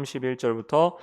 31절부터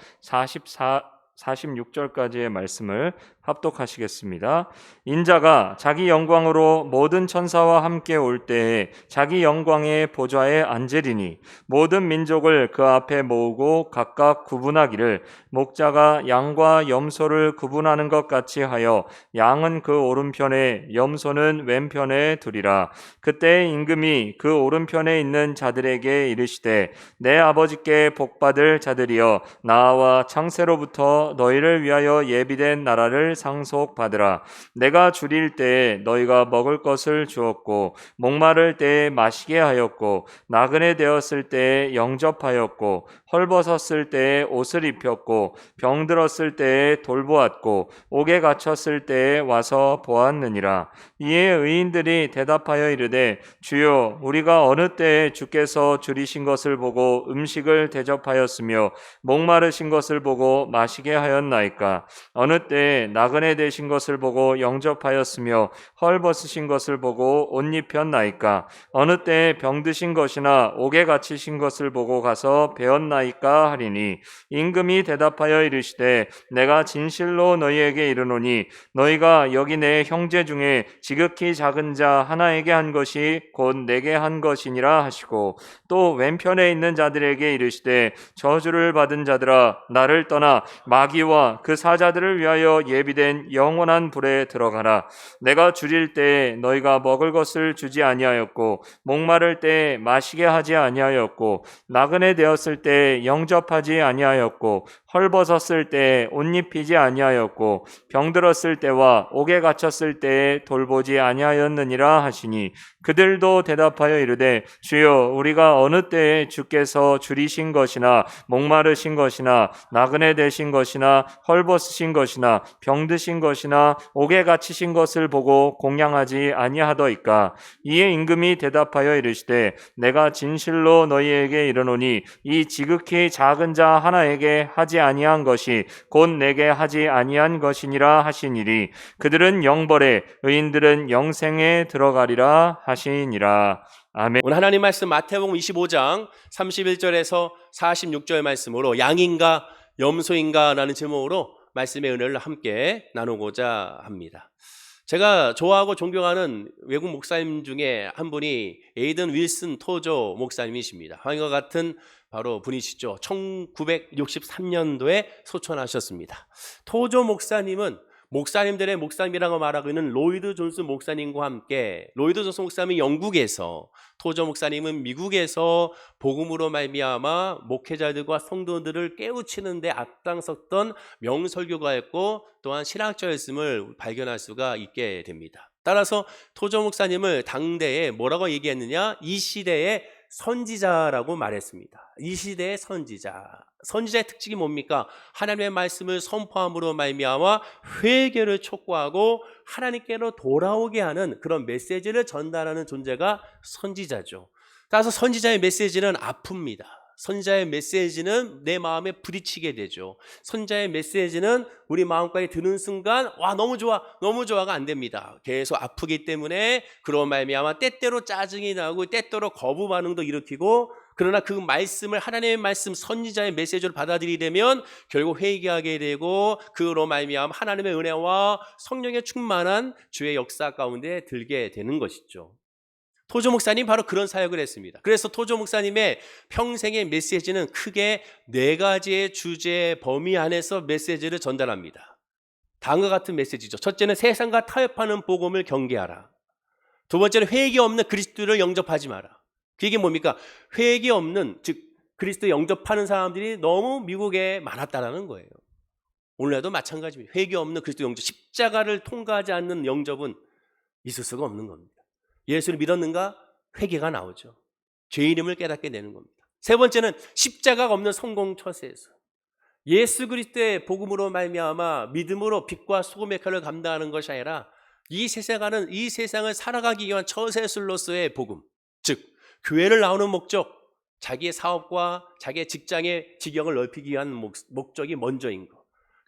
46절까지의 말씀을 합독하시겠습니다. 인자가 자기 영광으로 모든 천사와 함께 올 때에 자기 영광의 보좌에 앉으리니 모든 민족을 그 앞에 모으고 각각 구분하기를 목자가 양과 염소를 구분하는 것 같이 하여 양은 그 오른편에 염소는 왼편에 두리라. 그때 임금이 그 오른편에 있는 자들에게 이르시되 내 아버지께 복받을 자들이여 나와 창세로부터 너희를 위하여 예비된 나라를 상속받으라. 내가 줄일 때에 너희가 먹을 것을 주었고 목마를 때에 마시게 하였고 나그네 되었을 때에 영접하였고 헐벗었을 때에 옷을 입혔고 병들었을 때에 돌보았고 옥에 갇혔을 때에 와서 보았느니라. 이에 의인들이 대답하여 이르되 주여 우리가 어느 때에 주께서 줄이신 것을 보고 음식을 대접하였으며 목마르신 것을 보고 마시게 하였나이까? 어느 때에 나그네 되신 것을 보고 영접하였으며 헐벗으신 것을 보고 옷 입혔나이까? 어느 때에 병드신 것이나 옥에 갇히신 것을 보고 가서 배웠나이까 하리니 임금이 대답하여 이르시되 내가 진실로 너희에게 이르노니 너희가 여기 내 형제 중에 지극히 작은 자 하나에게 한 것이 곧 내게 한 것이니라 하시고 또 왼편에 있는 자들에게 이르시되 저주를 받은 자들아 나를 떠나 마귀와 그 사자들을 위하여 예비된 영원한 불에 들어가라. 내가 줄일 때에 너희가 먹을 것을 주지 아니하였고 목마를 때에 마시게 하지 아니하였고 나그네 되었을 때에 영접하지 아니하였고 헐벗었을 때에 옷 입히지 아니하였고 병들었을 때와 옥에 갇혔을 때에 돌보지 아니하였느니라 하시니 그들도 대답하여 이르되 주여 우리가 어느 때에 주께서 줄이신 것이나 목마르신 것이나 나그네 되신 것이나 헐벗으신 것이나 병드신 것이나 옥에 갇히신 것을 보고 공양하지 아니하더이까? 이에 임금이 대답하여 이르시되 내가 진실로 너희에게 이르노니 이 지극히 작은 자 하나에게 하지 아니한 것이 곧 내게 하지 아니한 것이니라 하시니리. 그들은 영벌에 의인들은 영생에 들어가리라 하시니라. 아멘. 오늘 하나님 말씀 마태복음 25장 31절에서 46절 말씀으로 양인가 염소인가 라는 제목으로 말씀의 은혜를 함께 나누고자 합니다. 제가 좋아하고 존경하는 외국 목사님 중에 한 분이 에이든 윌슨 토조 목사님이십니다. 황희와 같은 바로 분이시죠. 1963년도에 소천하셨습니다. 토조 목사님은 목사님들의 목사님이라고 말하고 있는 로이드 존슨 목사님과 함께, 로이드 존슨 목사님은 영국에서, 토저 목사님은 미국에서 복음으로 말미암아 목회자들과 성도들을 깨우치는 데 앞장섰던 명설교가였고 또한 신학자였음을 발견할 수가 있게 됩니다. 따라서 토저 목사님을 당대에 뭐라고 얘기했느냐? 이 시대의 선지자라고 말했습니다. 이 시대의 선지자. 선지자의 특징이 뭡니까? 하나님의 말씀을 선포함으로 말미암아 회개를 촉구하고 하나님께로 돌아오게 하는 그런 메시지를 전달하는 존재가 선지자죠. 따라서 선지자의 메시지는 아픕니다. 선지자의 메시지는 내 마음에 부딪히게 되죠. 선지자의 메시지는 우리 마음까지 드는 순간 와 너무 좋아 너무 좋아가 안 됩니다. 계속 아프기 때문에 그런 말미암아 때때로 짜증이 나고 때때로 거부 반응도 일으키고, 그러나 그 말씀을 하나님의 말씀 선지자의 메시지로 받아들이려면 결국 회개하게 되고 그로 말미암아 하나님의 은혜와 성령의 충만한 주의 역사 가운데 들게 되는 것이죠. 토조 목사님 바로 그런 사역을 했습니다. 그래서 토조 목사님의 평생의 메시지는 크게 4가지의 주제 범위 안에서 메시지를 전달합니다. 다음과 같은 메시지죠. 첫째는 세상과 타협하는 복음을 경계하라. 두 번째는 회개 없는 그리스도를 영접하지 마라. 그게 뭡니까? 회개 없는, 즉 그리스도 영접하는 사람들이 너무 미국에 많았다라는 거예요. 오늘날도 마찬가지입니다. 회개 없는 그리스도 영접, 십자가를 통과하지 않는 영접은 있을 수가 없는 겁니다. 예수를 믿었는가? 회개가 나오죠. 죄인임을 깨닫게 되는 겁니다. 세 번째는 십자가가 없는 성공처세에서 예수 그리스도의 복음으로 말미암아 믿음으로 빛과 소금의 역할을 감당하는 것이 아니라 이 세상을 살아가기 위한 처세술로서의 복음, 즉 교회를 나오는 목적, 자기의 사업과 자기의 직장의 직역을 넓히기 위한 목적이 먼저인 것,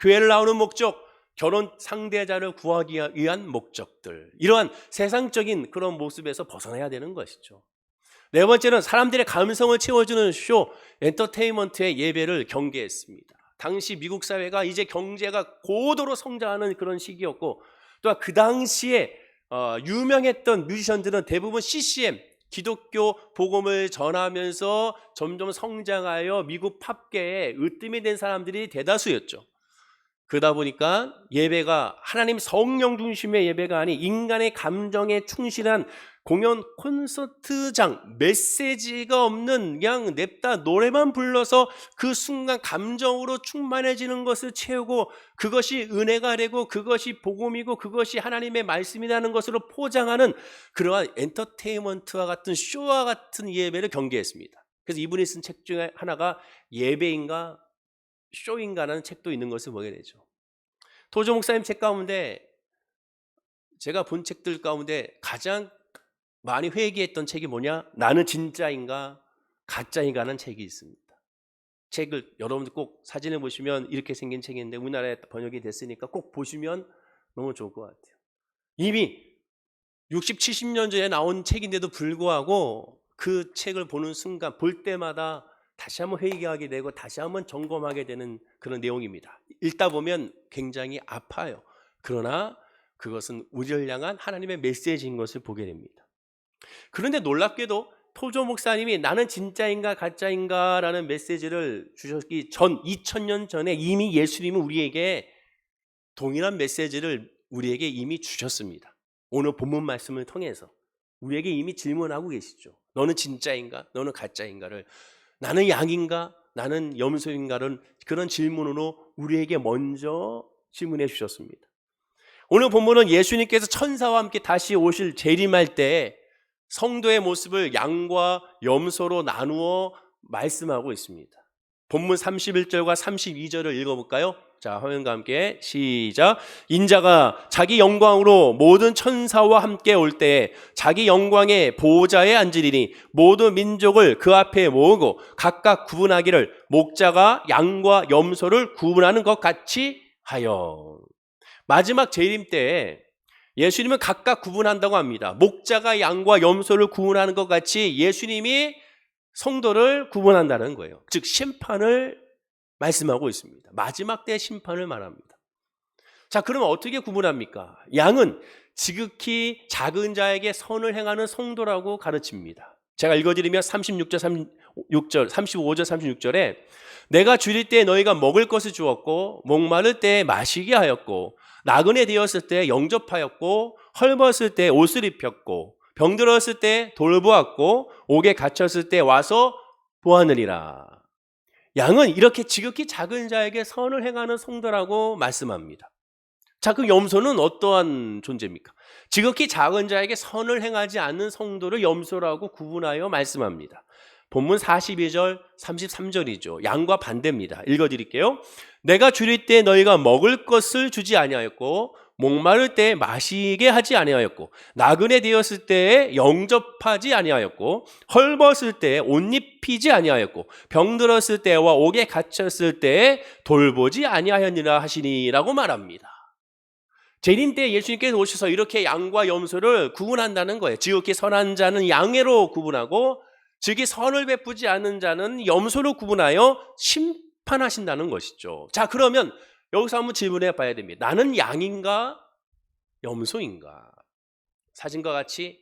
교회를 나오는 목적, 결혼 상대자를 구하기 위한 목적들, 이러한 세상적인 그런 모습에서 벗어나야 되는 것이죠. 네 번째는 사람들의 감성을 채워주는 쇼, 엔터테인먼트의 예배를 경계했습니다. 당시 미국 사회가 이제 경제가 고도로 성장하는 그런 시기였고, 또 그 당시에 유명했던 뮤지션들은 대부분 CCM, 기독교 복음을 전하면서 점점 성장하여 미국 팝계에 으뜸이 된 사람들이 대다수였죠. 그러다 보니까 예배가 하나님 성령 중심의 예배가 아닌 인간의 감정에 충실한 공연 콘서트장, 메시지가 없는 그냥 냅다 노래만 불러서 그 순간 감정으로 충만해지는 것을 채우고, 그것이 은혜가 되고 그것이 복음이고 그것이 하나님의 말씀이라는 것으로 포장하는 그러한 엔터테인먼트와 같은 쇼와 같은 예배를 경계했습니다. 그래서 이분이 쓴 책 중에 하나가 예배인가 쇼인가라는 책도 있는 것을 보게 되죠. 토조 목사님 책 가운데, 제가 본 책들 가운데 가장 많이 회개했던 책이 뭐냐? 나는 진짜인가 가짜인가라는 책이 있습니다. 책을 여러분들 꼭 사진을 보시면 이렇게 생긴 책인데 우리나라에 번역이 됐으니까 꼭 보시면 너무 좋을 것 같아요. 이미 60, 70년 전에 나온 책인데도 불구하고 그 책을 보는 순간, 볼 때마다 다시 한번 회개하게 되고 다시 한번 점검하게 되는 그런 내용입니다. 읽다 보면 굉장히 아파요. 그러나 그것은 우리를 향한 하나님의 메시지인 것을 보게 됩니다. 그런데 놀랍게도 토조 목사님이 나는 진짜인가 가짜인가 라는 메시지를 주셨기 전 2000년 전에 이미 예수님은 우리에게 동일한 메시지를 우리에게 이미 주셨습니다. 오늘 본문 말씀을 통해서 우리에게 이미 질문하고 계시죠. 너는 진짜인가? 너는 가짜인가를, 나는 양인가? 나는 염소인가를 그런 질문으로 우리에게 먼저 질문해 주셨습니다. 오늘 본문은 예수님께서 천사와 함께 다시 오실 재림할 때 성도의 모습을 양과 염소로 나누어 말씀하고 있습니다. 본문 31절과 32절을 읽어볼까요? 자, 화면과 함께 시작. 인자가 자기 영광으로 모든 천사와 함께 올 때에 자기 영광의 보좌에 앉으리니 모든 민족을 그 앞에 모으고 각각 구분하기를 목자가 양과 염소를 구분하는 것 같이 하여. 마지막 재림 때 예수님은 각각 구분한다고 합니다. 목자가 양과 염소를 구분하는 것 같이 예수님이 성도를 구분한다는 거예요. 즉 심판을 말씀하고 있습니다. 마지막 때 심판을 말합니다. 자, 그러면 어떻게 구분합니까? 양은 지극히 작은 자에게 선을 행하는 성도라고 가르칩니다. 제가 읽어드리면 35절 36절에 내가 줄일 때 너희가 먹을 것을 주었고 목마를 때 마시게 하였고 나그네 되었을 때 영접하였고 헐벗을 때 옷을 입혔고 병들었을 때 돌보았고 옥에 갇혔을 때 와서 보았느니라. 양은 이렇게 지극히 작은 자에게 선을 행하는 성도라고 말씀합니다. 자, 그럼 염소는 어떠한 존재입니까? 지극히 작은 자에게 선을 행하지 않는 성도를 염소라고 구분하여 말씀합니다. 본문 42절, 33절이죠. 양과 반대입니다. 읽어드릴게요. 내가 줄일 때 너희가 먹을 것을 주지 아니하였고 목마를 때 마시게 하지 아니하였고 나그네 되었을 때 영접하지 아니하였고 헐벗을 때 옷 입히지 아니하였고 병들었을 때와 옥에 갇혔을 때 돌보지 아니하였느라 하시니라고 말합니다. 재림 때 예수님께서 오셔서 이렇게 양과 염소를 구분한다는 거예요. 지극히 선한 자는 양으로 구분하고 지극히 선을 베푸지 않는 자는 염소로 구분하여 심판하신다는 것이죠. 자, 그러면 여기서 한번 질문해 봐야 됩니다. 나는 양인가 염소인가? 사진과 같이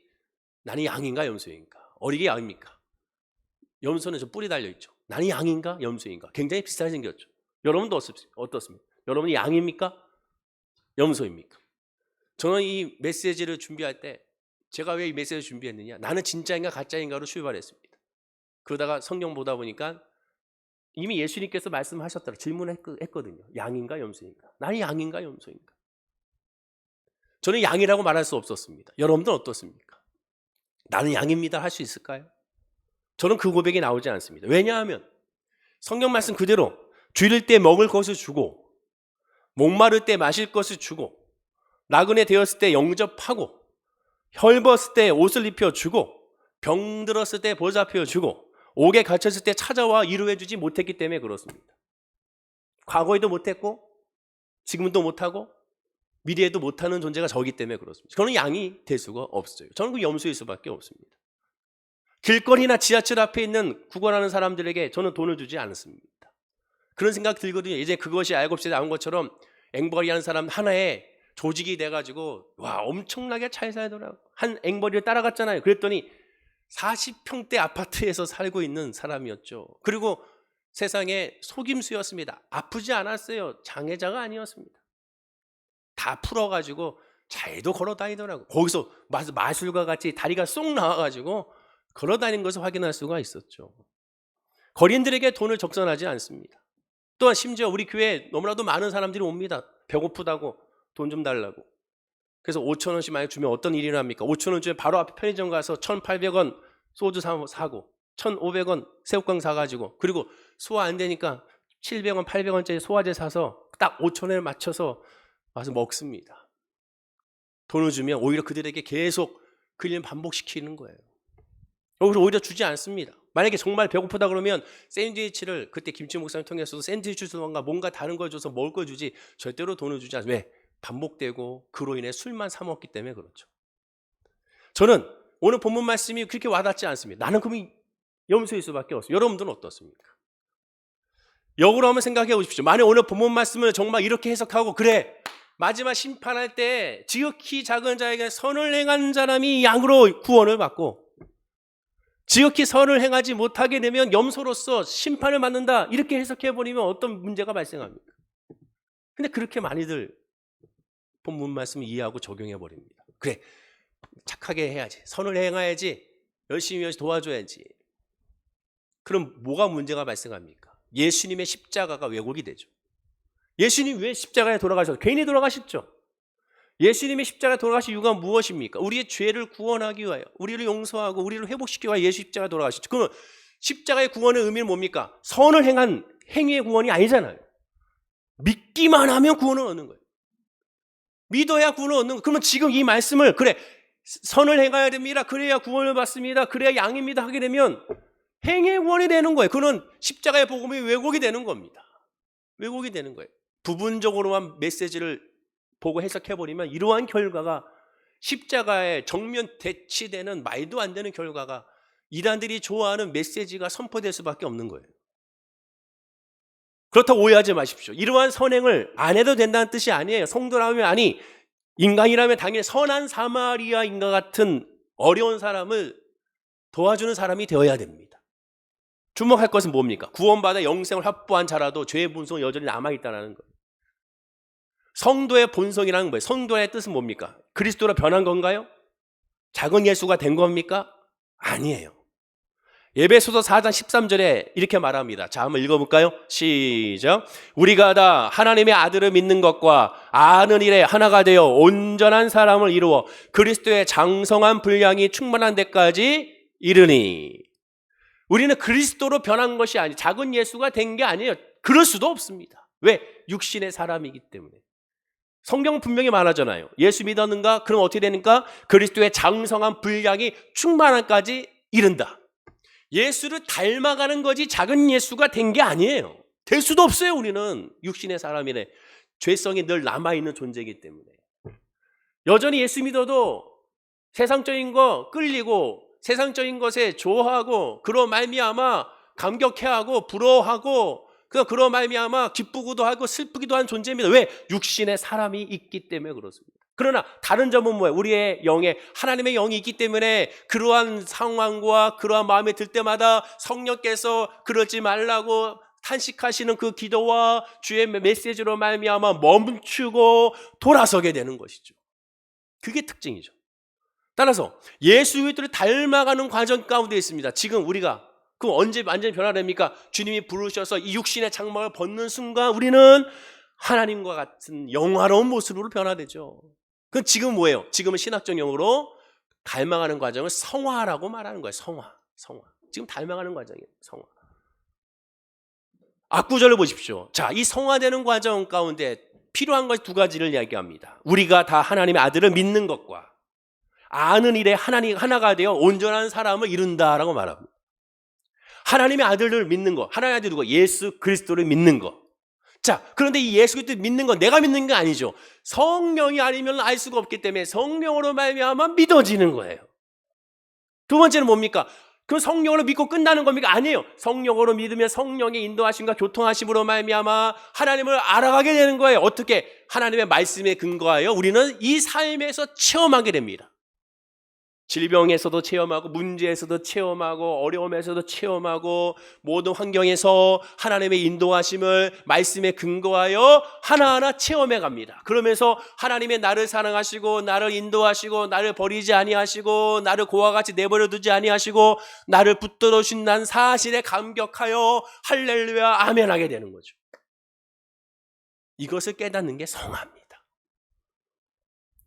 나는 양인가 염소인가? 어리게 양입니까? 염소는 좀 뿔이 달려있죠. 나는 양인가 염소인가? 굉장히 비슷하게 생겼죠. 여러분도 어떻습니까? 여러분이 양입니까? 염소입니까? 저는 이 메시지를 준비할 때 제가 왜 이 메시지를 준비했느냐? 나는 진짜인가 가짜인가로 출발했습니다. 그러다가 성경 보다 보니까 이미 예수님께서 말씀하셨다고 질문했거든요. 양인가 염소인가? 나는 양인가 염소인가? 저는 양이라고 말할 수 없었습니다. 여러분들은 어떻습니까? 나는 양입니다 할 수 있을까요? 저는 그 고백이 나오지 않습니다. 왜냐하면 성경 말씀 그대로 줄일 때 먹을 것을 주고 목마를 때 마실 것을 주고 나그네 되었을 때 영접하고 헐벗을 때 옷을 입혀주고 병들었을 때 보살펴주고 옥에 갇혔을 때 찾아와 위로해주지 못했기 때문에 그렇습니다. 과거에도 못했고 지금도 못하고 미래에도 못하는 존재가 저기 때문에 그렇습니다. 저는 양이 될 수가 없어요. 저는 그 염소일 수밖에 없습니다. 길거리나 지하철 앞에 있는 구걸하는 사람들에게 저는 돈을 주지 않습니다. 그런 생각 들거든요. 이제 그것이 알곱시에 나온 것처럼 앵벌이하는 사람 하나에 조직이 돼가지고 와 엄청나게 잘 살더라고. 한 앵벌이를 따라갔잖아요. 그랬더니 40평대 아파트에서 살고 있는 사람이었죠. 그리고 세상에 속임수였습니다. 아프지 않았어요. 장애자가 아니었습니다. 다 풀어가지고 잘도 걸어 다니더라고. 거기서 마술과 같이 다리가 쏙 나와가지고 걸어 다니는 것을 확인할 수가 있었죠. 거린들에게 돈을 적선하지 않습니다. 또한 심지어 우리 교회에 너무나도 많은 사람들이 옵니다. 배고프다고 돈 좀 달라고. 그래서 5,000원씩 많이 주면 어떤 일이 납니까? 5,000원 주면 바로 앞에 편의점 가서 1,800원 소주 사고 1,500원 새우깡 사가지고 그리고 소화 안 되니까 700원, 800원짜리 소화제 사서 딱 5,000원에 맞춰서 와서 먹습니다. 돈을 주면 오히려 그들에게 계속 그 일 반복시키는 거예요. 여기서 오히려 주지 않습니다. 만약에 정말 배고프다 그러면 샌드위치를 그때 김치 목사님 통해서도 샌드위치 주던가 뭔가 다른 걸 줘서 먹을 걸 주지 절대로 돈을 주지 않습니다. 왜? 반복되고 그로 인해 술만 사 먹기 때문에 그렇죠. 저는 오늘 본문 말씀이 그렇게 와닿지 않습니다. 나는 그럼 염소일 수밖에 없습니다. 여러분들은 어떻습니까? 역으로 한번 생각해 보십시오. 만약 오늘 본문 말씀을 정말 이렇게 해석하고 그래 마지막 심판할 때 지극히 작은 자에게 선을 행한 사람이 양으로 구원을 받고 지극히 선을 행하지 못하게 되면 염소로서 심판을 받는다 이렇게 해석해버리면 어떤 문제가 발생합니까? 근데 그렇게 많이들 본문 말씀을 이해하고 적용해버립니다. 그래 착하게 해야지 선을 행해야지 열심히 도와줘야지. 그럼 뭐가 문제가 발생합니까? 예수님의 십자가가 왜곡이 되죠. 예수님 왜 십자가에 돌아가셨어요? 괜히 돌아가셨죠. 예수님의 십자가에 돌아가신 이유가 무엇입니까? 우리의 죄를 구원하기 위하여 우리를 용서하고 우리를 회복시키기 위하여 예수 십자가에 돌아가셨죠. 그러면 십자가의 구원의 의미는 뭡니까? 선을 행한 행위의 구원이 아니잖아요. 믿기만 하면 구원을 얻는 거예요. 믿어야 구원을 얻는 거예요. 그러면 지금 이 말씀을 그래 선을 행해야 됩니다. 그래야 구원을 받습니다. 그래야 양입니다 하게 되면 행위의 구원이 되는 거예요. 그는 십자가의 복음이 왜곡이 되는 겁니다. 왜곡이 되는 거예요. 부분적으로만 메시지를 보고 해석해버리면 이러한 결과가 십자가에 정면 대치되는 말도 안 되는 결과가 이단들이 좋아하는 메시지가 선포될 수밖에 없는 거예요. 그렇다고 오해하지 마십시오. 이러한 선행을 안 해도 된다는 뜻이 아니에요. 성도라면 아니 인간이라면 당연히 선한 사마리아인과 같은 어려운 사람을 도와주는 사람이 되어야 됩니다. 주목할 것은 뭡니까? 구원받아 영생을 확보한 자라도 죄의 본성은 여전히 남아있다는 거예요. 성도의 본성이라는 거예요. 성도의 뜻은 뭡니까? 그리스도로 변한 건가요? 작은 예수가 된 겁니까? 아니에요. 에베소서 4장 13절에 이렇게 말합니다. 자, 한번 읽어볼까요? 시작. 우리가 다 하나님의 아들을 믿는 것과 아는 일에 하나가 되어 온전한 사람을 이루어 그리스도의 장성한 분량이 충만한 데까지 이르니. 우리는 그리스도로 변한 것이 아니 작은 예수가 된 게 아니에요. 그럴 수도 없습니다. 왜? 육신의 사람이기 때문에. 성경 분명히 말하잖아요. 예수 믿었는가? 그럼 어떻게 되는가? 그리스도의 장성한 분량이 충만한까지 이른다. 예수를 닮아가는 거지 작은 예수가 된 게 아니에요. 될 수도 없어요. 우리는 육신의 사람이래. 죄성이 늘 남아있는 존재이기 때문에. 여전히 예수 믿어도 세상적인 거 끌리고 세상적인 것에 좋아하고 그로 말미암아 감격해하고 부러워하고 그로 말미암아 기쁘기도 하고 슬프기도 한 존재입니다. 왜? 육신의 사람이 있기 때문에 그렇습니다. 그러나 다른 점은 뭐예요? 우리의 영에 하나님의 영이 있기 때문에 그러한 상황과 그러한 마음이 들 때마다 성령께서 그러지 말라고 탄식하시는 그 기도와 주의 메시지로 말미암아 멈추고 돌아서게 되는 것이죠. 그게 특징이죠. 따라서 예수 그리스도를 닮아가는 과정 가운데 있습니다. 지금 우리가 그럼 언제 완전히 변화됩니까? 주님이 부르셔서 이 육신의 장막을 벗는 순간 우리는 하나님과 같은 영화로운 모습으로 변화되죠. 그건 지금 뭐예요? 지금은 신학적 용어로 닮아가는 과정을 성화라고 말하는 거예요. 성화. 지금 닮아가는 과정이에요. 성화. 앞구절을 보십시오. 자, 이 성화되는 과정 가운데 필요한 것 두 가지를 이야기합니다. 우리가 다 하나님의 아들을 믿는 것과 아는 일에 하나가 되어 온전한 사람을 이룬다라고 말합니다. 하나님의 아들을 믿는 거. 하나님의 아들이 누가? 예수 그리스도를 믿는 거. 자, 그런데 이 예수 그리스도를 믿는 건 내가 믿는 게 아니죠. 성령이 아니면 알 수가 없기 때문에 성령으로 말미암아 믿어지는 거예요. 두 번째는 뭡니까? 그럼 성령으로 믿고 끝나는 겁니까? 아니에요. 성령으로 믿으면 성령의 인도하심과 교통하심으로 말미암아 하나님을 알아가게 되는 거예요. 어떻게? 하나님의 말씀에 근거하여 우리는 이 삶에서 체험하게 됩니다. 질병에서도 체험하고 문제에서도 체험하고 어려움에서도 체험하고 모든 환경에서 하나님의 인도하심을 말씀에 근거하여 하나하나 체험해 갑니다. 그러면서 하나님의 나를 사랑하시고 나를 인도하시고 나를 버리지 아니하시고 나를 고와 같이 내버려 두지 아니하시고 나를 붙들어 주신다는 사실에 감격하여 할렐루야 아멘 하게 되는 거죠. 이것을 깨닫는 게 성화입니다.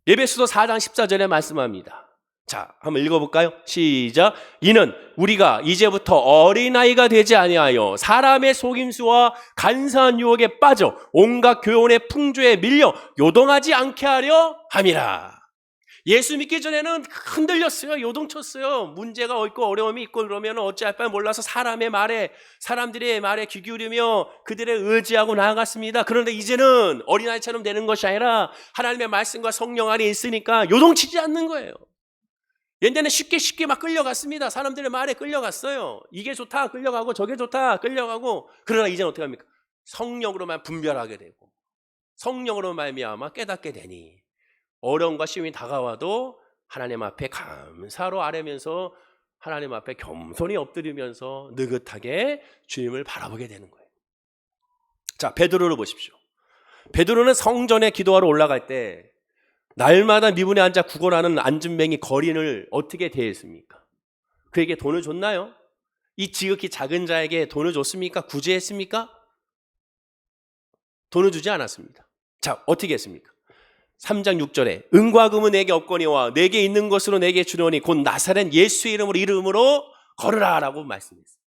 에베소서 4장 14절에 말씀합니다. 자, 한번 읽어볼까요? 시작. 이는 우리가 이제부터 어린아이가 되지 아니하여 사람의 속임수와 간사한 유혹에 빠져 온갖 교훈의 풍조에 밀려 요동하지 않게 하려 함이라. 예수 믿기 전에는 흔들렸어요. 요동쳤어요. 문제가 있고 어려움이 있고 그러면 어찌할 바를 몰라서 사람들의 말에 귀 기울이며 그들을 의지하고 나아갔습니다. 그런데 이제는 어린아이처럼 되는 것이 아니라 하나님의 말씀과 성령 안에 있으니까 요동치지 않는 거예요. 옛날에는 쉽게 막 끌려갔습니다. 사람들의 말에 끌려갔어요. 이게 좋다 끌려가고 저게 좋다 끌려가고. 그러나 이제는 어떻게 합니까? 성령으로만 분별하게 되고 성령으로 말미암아 깨닫게 되니 어려움과 시험이 다가와도 하나님 앞에 감사로 아뢰면서 하나님 앞에 겸손히 엎드리면서 느긋하게 주님을 바라보게 되는 거예요. 자, 베드로를 보십시오. 베드로는 성전에 기도하러 올라갈 때 날마다 미문에 앉아 구걸하는 안진뱅이 거린을 어떻게 대했습니까? 그에게 돈을 줬나요? 이 지극히 작은 자에게 돈을 줬습니까? 구제했습니까? 돈을 주지 않았습니다. 자, 어떻게 했습니까? 3장 6절에 은과 금은 내게 없거니와 내게 있는 것으로 내게 주려니 곧 나사렛 예수의 이름으로 걸으라 라고 말씀했어요.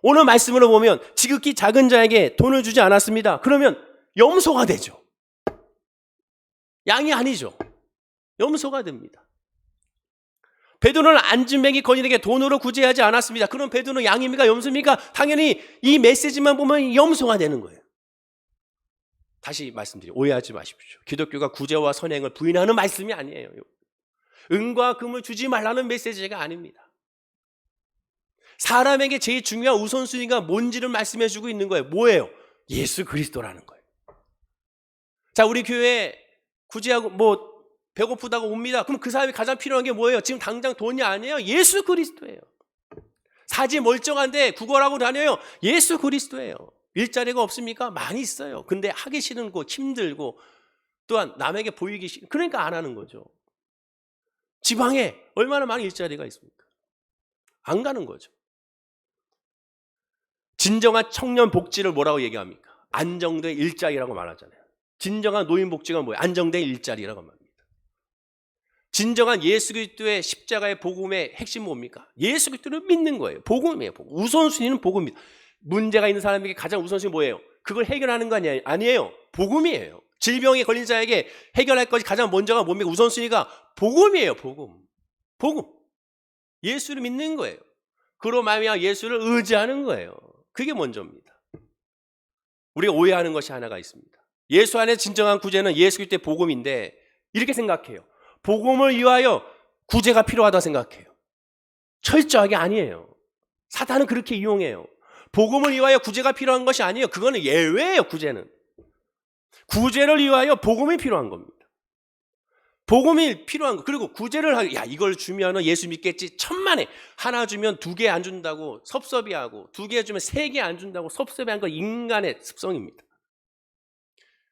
오늘 말씀으로 보면 지극히 작은 자에게 돈을 주지 않았습니다. 그러면 염소가 되죠. 양이 아니죠. 염소가 됩니다. 베드로는 안진뱅이 거린에게 돈으로 구제하지 않았습니다. 그럼 베드로는 양입니까? 염소입니까? 당연히 이 메시지만 보면 염소가 되는 거예요. 다시 말씀드려요. 오해하지 마십시오. 기독교가 구제와 선행을 부인하는 말씀이 아니에요. 은과 금을 주지 말라는 메시지가 아닙니다. 사람에게 제일 중요한 우선순위가 뭔지를 말씀해 주고 있는 거예요. 뭐예요? 예수 그리스도라는 거예요. 자, 우리 교회에 구제하고 배고프다고 옵니다. 그럼 그 사람이 가장 필요한 게 뭐예요? 지금 당장 돈이 아니에요. 예수 그리스도예요. 사지 멀쩡한데 구걸하고 다녀요. 예수 그리스도예요. 일자리가 없습니까? 많이 있어요. 근데 하기 싫고 힘들고 또한 남에게 보이기 싫고 그러니까 안 하는 거죠. 지방에 얼마나 많은 일자리가 있습니까? 안 가는 거죠. 진정한 청년 복지를 뭐라고 얘기합니까? 안정된 일자리라고 말하잖아요. 진정한 노인 복지가 뭐예요? 안정된 일자리라고 말합니다. 진정한 예수 그리스도의 십자가의 복음의 핵심 뭡니까? 예수 그리스도를 믿는 거예요. 복음이에요. 복음. 우선순위는 복음입니다. 문제가 있는 사람에게 가장 우선순위 뭐예요? 그걸 해결하는 거 아니에요. 복음이에요. 질병에 걸린 자에게 해결할 것이 가장 먼저가 뭡니까? 우선순위가 복음이에요. 복음. 예수를 믿는 거예요. 그로 말미암아 예수를 의지하는 거예요. 그게 먼저입니다. 우리가 오해하는 것이 하나가 있습니다. 예수 안에 진정한 구제는 예수 그리스도의 복음인데 이렇게 생각해요. 복음을 위하여 구제가 필요하다고 생각해요. 철저하게 아니에요. 사탄은 그렇게 이용해요. 복음을 위하여 구제가 필요한 것이 아니에요. 그거는 예외예요. 구제는. 구제를 위하여 복음이 필요한 겁니다. 복음이 필요한 거. 그리고 구제를 하고 이걸 주면 예수 믿겠지. 천만에 하나 주면 2개 안 준다고 섭섭해하고 2개 주면 3개 안 준다고 섭섭해한 건 인간의 습성입니다.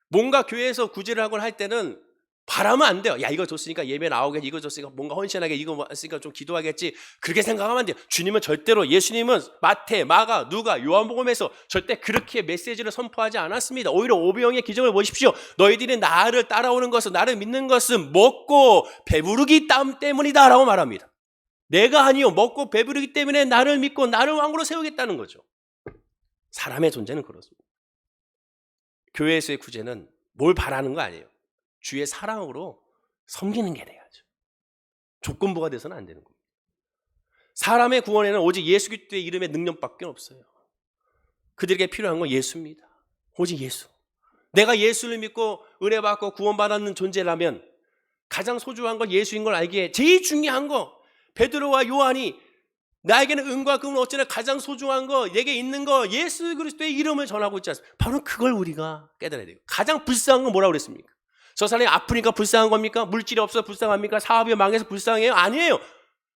뭔가 교회에서 구제를 하곤 할 때는 바라면 안 돼요. 이거 줬으니까 예배 나오겠지. 이거 줬으니까 뭔가 헌신하게 이거 했으니까 좀 기도하겠지. 그렇게 생각하면 안 돼요. 주님은 절대로 예수님은 마태, 마가, 누가, 요한복음에서 절대 그렇게 메시지를 선포하지 않았습니다. 오히려 오병이의 기적을 보십시오. 너희들이 나를 따라오는 것은 나를 믿는 것은 먹고 배부르기 때문이다 라고 말합니다. 내가 아니요. 먹고 배부르기 때문에 나를 믿고 나를 왕으로 세우겠다는 거죠. 사람의 존재는 그렇습니다. 교회에서의 구제는 뭘 바라는 거 아니에요. 주의 사랑으로 섬기는 게 돼야죠. 조건부가 돼서는 안 되는 겁니다. 사람의 구원에는 오직 예수 그리스도의 이름의 능력밖에 없어요. 그들에게 필요한 건 예수입니다. 오직 예수. 내가 예수를 믿고 은혜 받고 구원받았는 존재라면 가장 소중한 건 예수인 걸 알기에 제일 중요한 거 베드로와 요한이 나에게는 은과 금은 어찌나 가장 소중한 거, 내게 있는 거 예수 그리스도의 이름을 전하고 있지 않습니까? 바로 그걸 우리가 깨달아야 돼요. 가장 불쌍한 건 뭐라고 그랬습니까? 저 사람이 아프니까 불쌍한 겁니까? 물질이 없어서 불쌍합니까? 사업이 망해서 불쌍해요? 아니에요.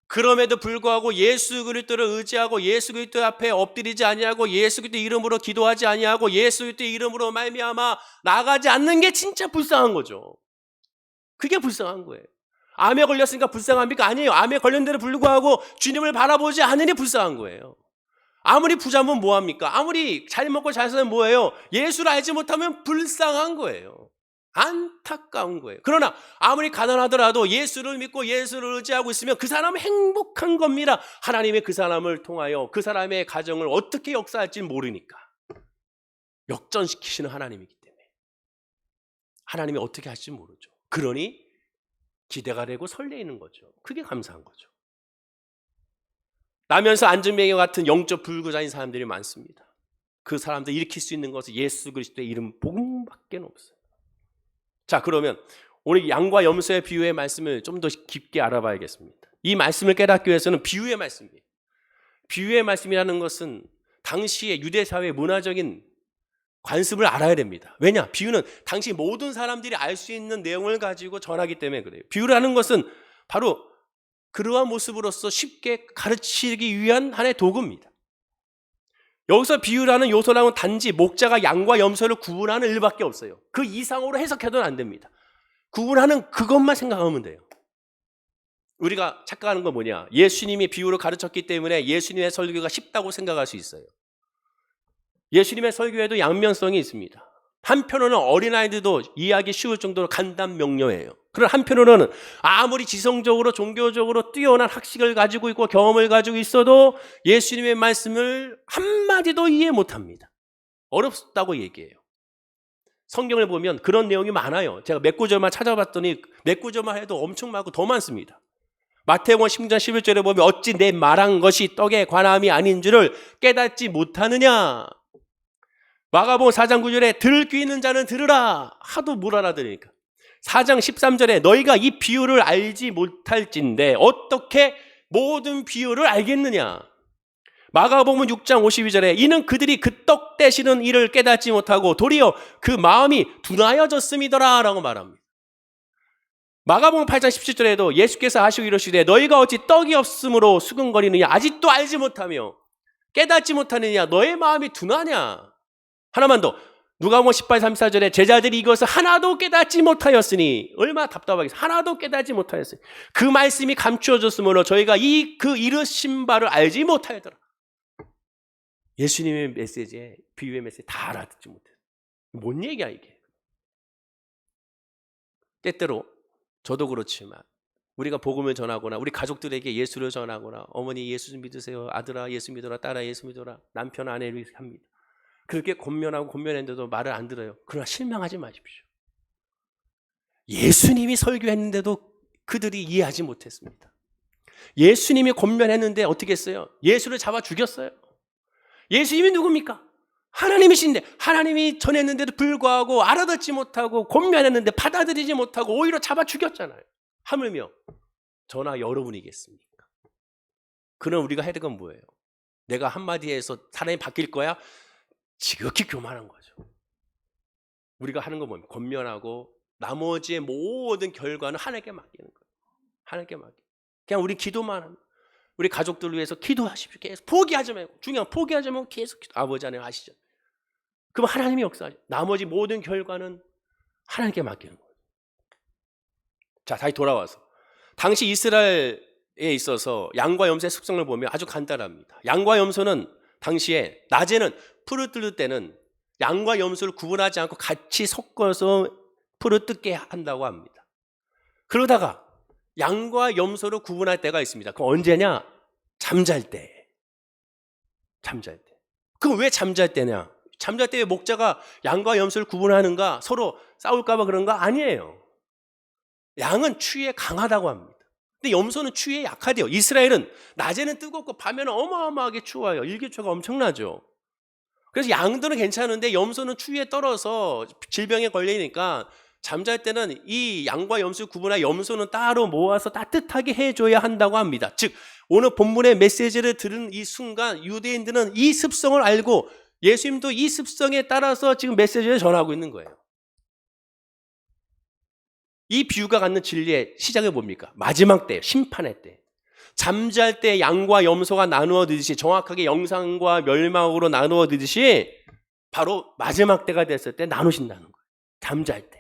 그럼에도 불구하고 예수 그리스도를 의지하고 예수 그리스도 앞에 엎드리지 아니하고 예수 그리스도 이름으로 기도하지 아니하고 예수 그리스도 이름으로 말미암아 나가지 않는 게 진짜 불쌍한 거죠. 그게 불쌍한 거예요. 암에 걸렸으니까 불쌍합니까? 아니에요. 암에 걸린 데도 불구하고 주님을 바라보지 않으니 불쌍한 거예요. 아무리 부자면 뭐합니까? 아무리 잘 먹고 잘 사면 뭐예요? 예수를 알지 못하면 불쌍한 거예요. 안타까운 거예요. 그러나 아무리 가난하더라도 예수를 믿고 예수를 의지하고 있으면 그 사람은 행복한 겁니다. 하나님이 그 사람을 통하여 그 사람의 가정을 어떻게 역사할지 모르니까. 역전시키시는 하나님이기 때문에. 하나님이 어떻게 할지 모르죠. 그러니 기대가 되고 설레이는 거죠. 그게 감사한 거죠. 나면서 안전뱅이와 같은 영적 불구자인 사람들이 많습니다. 그 사람들 일으킬 수 있는 것은 예수 그리스도의 이름 복음밖에 없어요. 자, 그러면 오늘 양과 염소의 비유의 말씀을 좀 더 깊게 알아봐야겠습니다. 이 말씀을 깨닫기 위해서는 비유의 말씀이에요. 비유의 말씀이라는 것은 당시의 유대사회의 문화적인 관습을 알아야 됩니다. 왜냐? 비유는 당시 모든 사람들이 알 수 있는 내용을 가지고 전하기 때문에 그래요. 비유라는 것은 바로 그러한 모습으로서 쉽게 가르치기 위한 하나의 도구입니다. 여기서 비유라는 요소랑은 단지 목자가 양과 염소를 구분하는 일밖에 없어요. 그 이상으로 해석해도는 안 됩니다. 구분하는 그것만 생각하면 돼요. 우리가 착각하는 건 뭐냐? 예수님이 비유로 가르쳤기 때문에 예수님의 설교가 쉽다고 생각할 수 있어요. 예수님의 설교에도 양면성이 있습니다. 한편으로는 어린아이들도 이해하기 쉬울 정도로 간단 명료해요. 그러나 한편으로는 아무리 지성적으로 종교적으로 뛰어난 학식을 가지고 있고 경험을 가지고 있어도 예수님의 말씀을 한마디도 이해 못합니다. 어렵다고 얘기해요. 성경을 보면 그런 내용이 많아요. 제가 몇 구절만 찾아봤더니 몇 구절만 해도 엄청 많고 더 많습니다. 마태복음 10장 11절에 보면 어찌 내 말한 것이 떡에 관함이 아닌 줄을 깨닫지 못하느냐. 마가복음 4장 9절에 들을 귀 있는 자는 들으라 하도 못 알아들으니까. 4장 13절에 너희가 이 비유를 알지 못할진데 어떻게 모든 비유를 알겠느냐. 마가복음 6장 52절에 이는 그들이 그 떡 떼시는 일을 깨닫지 못하고 도리어 그 마음이 둔하여졌음이더라 라고 말합니다. 마가복음 8장 17절에도 예수께서 하시고 이러시되 너희가 어찌 떡이 없으므로 수근거리느냐. 아직도 알지 못하며 깨닫지 못하느냐. 너의 마음이 둔하냐. 하나만 더. 누가복음 18, 34절에 제자들이 이것을 하나도 깨닫지 못하였으니 얼마나 답답하겠어요. 하나도 깨닫지 못하였으니 그 말씀이 감추어졌으므로 저희가 그 이르신 바를 알지 못하였더라. 예수님의 메시지에 비유의 메시지 다 알아듣지 못해요. 뭔 얘기야 이게. 때때로 저도 그렇지만 우리가 복음을 전하거나 우리 가족들에게 예수를 전하거나 어머니 예수 좀 믿으세요. 아들아 예수 믿어라. 딸아 예수 믿어라. 남편 아내를 합니다. 그렇게 권면하고 권면했는데도 말을 안 들어요. 그러나 실망하지 마십시오. 예수님이 설교했는데도 그들이 이해하지 못했습니다. 예수님이 권면했는데 어떻게 했어요? 예수를 잡아 죽였어요. 예수님이 누굽니까? 하나님이신데 하나님이 전했는데도 불구하고 알아듣지 못하고 권면했는데 받아들이지 못하고 오히려 잡아 죽였잖아요. 하물며 저나 여러분이겠습니까? 그럼 우리가 해야 될 건 뭐예요? 내가 한마디 해서 사람이 바뀔 거야? 지극히 교만한 거죠. 우리가 하는 건 뭡니까? 권면하고 나머지의 모든 결과는 하나님께 맡기는 거예요. 하나님께 맡기는 거예요. 그냥 우리 기도만 합니다. 우리 가족들을 위해서 기도하십시오. 계속 포기하지 말고. 중요한 포기하지 말고 계속 기도. 아버지 하나님 아시죠? 그럼 하나님이 역사하죠. 나머지 모든 결과는 하나님께 맡기는 거예요. 자, 다시 돌아와서 당시 이스라엘에 있어서 양과 염소의 습성을 보면 아주 간단합니다. 양과 염소는 당시에 낮에는 풀을 뜯을 때는 양과 염소를 구분하지 않고 같이 섞어서 풀을 뜯게 한다고 합니다. 그러다가 양과 염소를 구분할 때가 있습니다. 그럼 언제냐? 잠잘 때. 잠잘 때. 그럼 왜 잠잘 때냐? 잠잘 때 왜 목자가 양과 염소를 구분하는가? 서로 싸울까봐 그런가? 아니에요. 양은 추위에 강하다고 합니다. 근데 염소는 추위에 약하대요. 이스라엘은 낮에는 뜨겁고 밤에는 어마어마하게 추워요. 일교차가 엄청나죠. 그래서 양들은 괜찮은데 염소는 추위에 떨어서 질병에 걸리니까 잠잘 때는 이 양과 염소 구분할 염소는 따로 모아서 따뜻하게 해줘야 한다고 합니다. 즉 오늘 본문의 메시지를 들은 이 순간 유대인들은 이 습성을 알고 예수님도 이 습성에 따라서 지금 메시지를 전하고 있는 거예요. 이 비유가 갖는 진리의 시작은 뭡니까? 마지막 때예요. 심판의 때. 잠잘 때 양과 염소가 나누어지듯이 정확하게 영상과 멸망으로 나누어지듯이 바로 마지막 때가 됐을 때 나누신다는 거예요. 잠잘 때.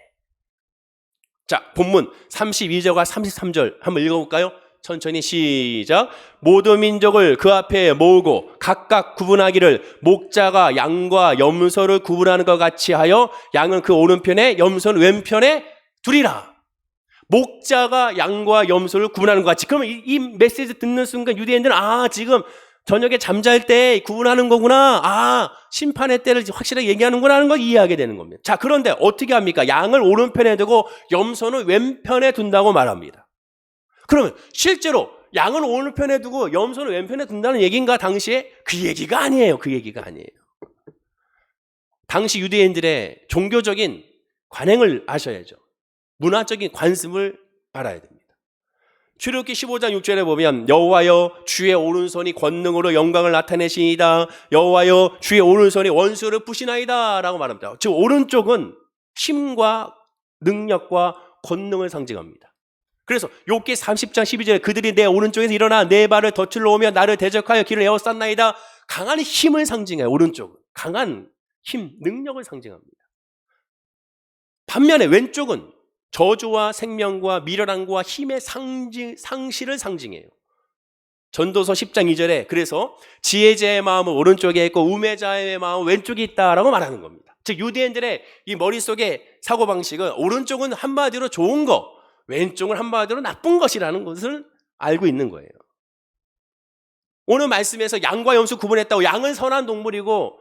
자, 본문 32절과 33절 한번 읽어볼까요? 천천히 시작. 모든 민족을 그 앞에 모으고 각각 구분하기를 목자가 양과 염소를 구분하는 것 같이 하여 양은 그 오른편에 염소는 왼편에 두리라. 목자가 양과 염소를 구분하는 것 같이. 그러면 이 메시지 듣는 순간 유대인들은 지금 저녁에 잠잘 때 구분하는 거구나. 심판의 때를 확실하게 얘기하는구나 하는 걸 이해하게 되는 겁니다. 자, 그런데 어떻게 합니까? 양을 오른편에 두고 염소는 왼편에 둔다고 말합니다. 그러면 실제로 양을 오른편에 두고 염소는 왼편에 둔다는 얘기인가 당시에? 그 얘기가 아니에요. 그 얘기가 아니에요. 당시 유대인들의 종교적인 관행을 아셔야죠. 문화적인 관습을 알아야 됩니다. 출애굽기 15장 6절에 보면 여호와여 주의 오른손이 권능으로 영광을 나타내시이다. 여호와여 주의 오른손이 원수를 부시나이다 라고 말합니다. 즉 오른쪽은 힘과 능력과 권능을 상징합니다. 그래서 욥기 30장 12절에 그들이 내 오른쪽에서 일어나 내 발을 덫으로 오며 나를 대적하여 길을 에워쌌나이다. 강한 힘을 상징해요. 오른쪽은 강한 힘, 능력을 상징합니다. 반면에 왼쪽은 저주와 생명과 미련함과 힘의 상실을 상징해요. 전도서 10장 2절에 그래서 지혜자의 마음은 오른쪽에 있고 우매자의 마음은 왼쪽에 있다라고 말하는 겁니다. 즉 유대인들의 이 머릿속에 사고방식은 오른쪽은 한마디로 좋은 거, 왼쪽은 한마디로 나쁜 것이라는 것을 알고 있는 거예요. 오늘 말씀에서 양과 염소 구분했다고 양은 선한 동물이고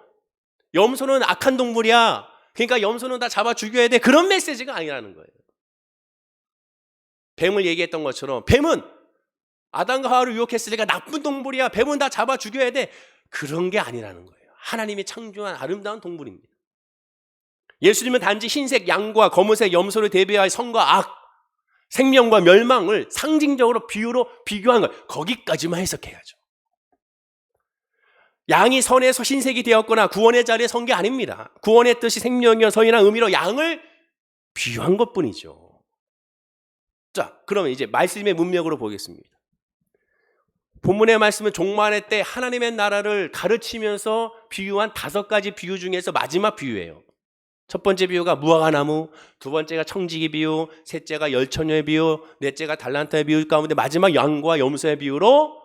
염소는 악한 동물이야. 그러니까 염소는 다 잡아 죽여야 돼. 그런 메시지가 아니라는 거예요. 뱀을 얘기했던 것처럼 뱀은 아담과 하와를 유혹했으니까 나쁜 동물이야. 뱀은 다 잡아 죽여야 돼. 그런 게 아니라는 거예요. 하나님이 창조한 아름다운 동물입니다. 예수님은 단지 흰색 양과 검은색 염소를 대비하여 선과 악, 생명과 멸망을 상징적으로 비유로 비교한 거예요. 거기까지만 해석해야죠. 양이 선에서 흰색이 되었거나 구원의 자리에 선 게 아닙니다. 구원의 뜻이 생명이여 선이라는 의미로 양을 비유한 것뿐이죠. 자, 그러면 이제 말씀의 문맥으로 보겠습니다. 본문의 말씀은 종말의 때 하나님의 나라를 가르치면서 비유한 5가지 비유 중에서 마지막 비유예요. 첫 번째 비유가 무화과나무, 두 번째가 청지기 비유, 셋째가 열처녀의 비유, 넷째가 달란트의 비유 가운데 마지막 양과 염소의 비유로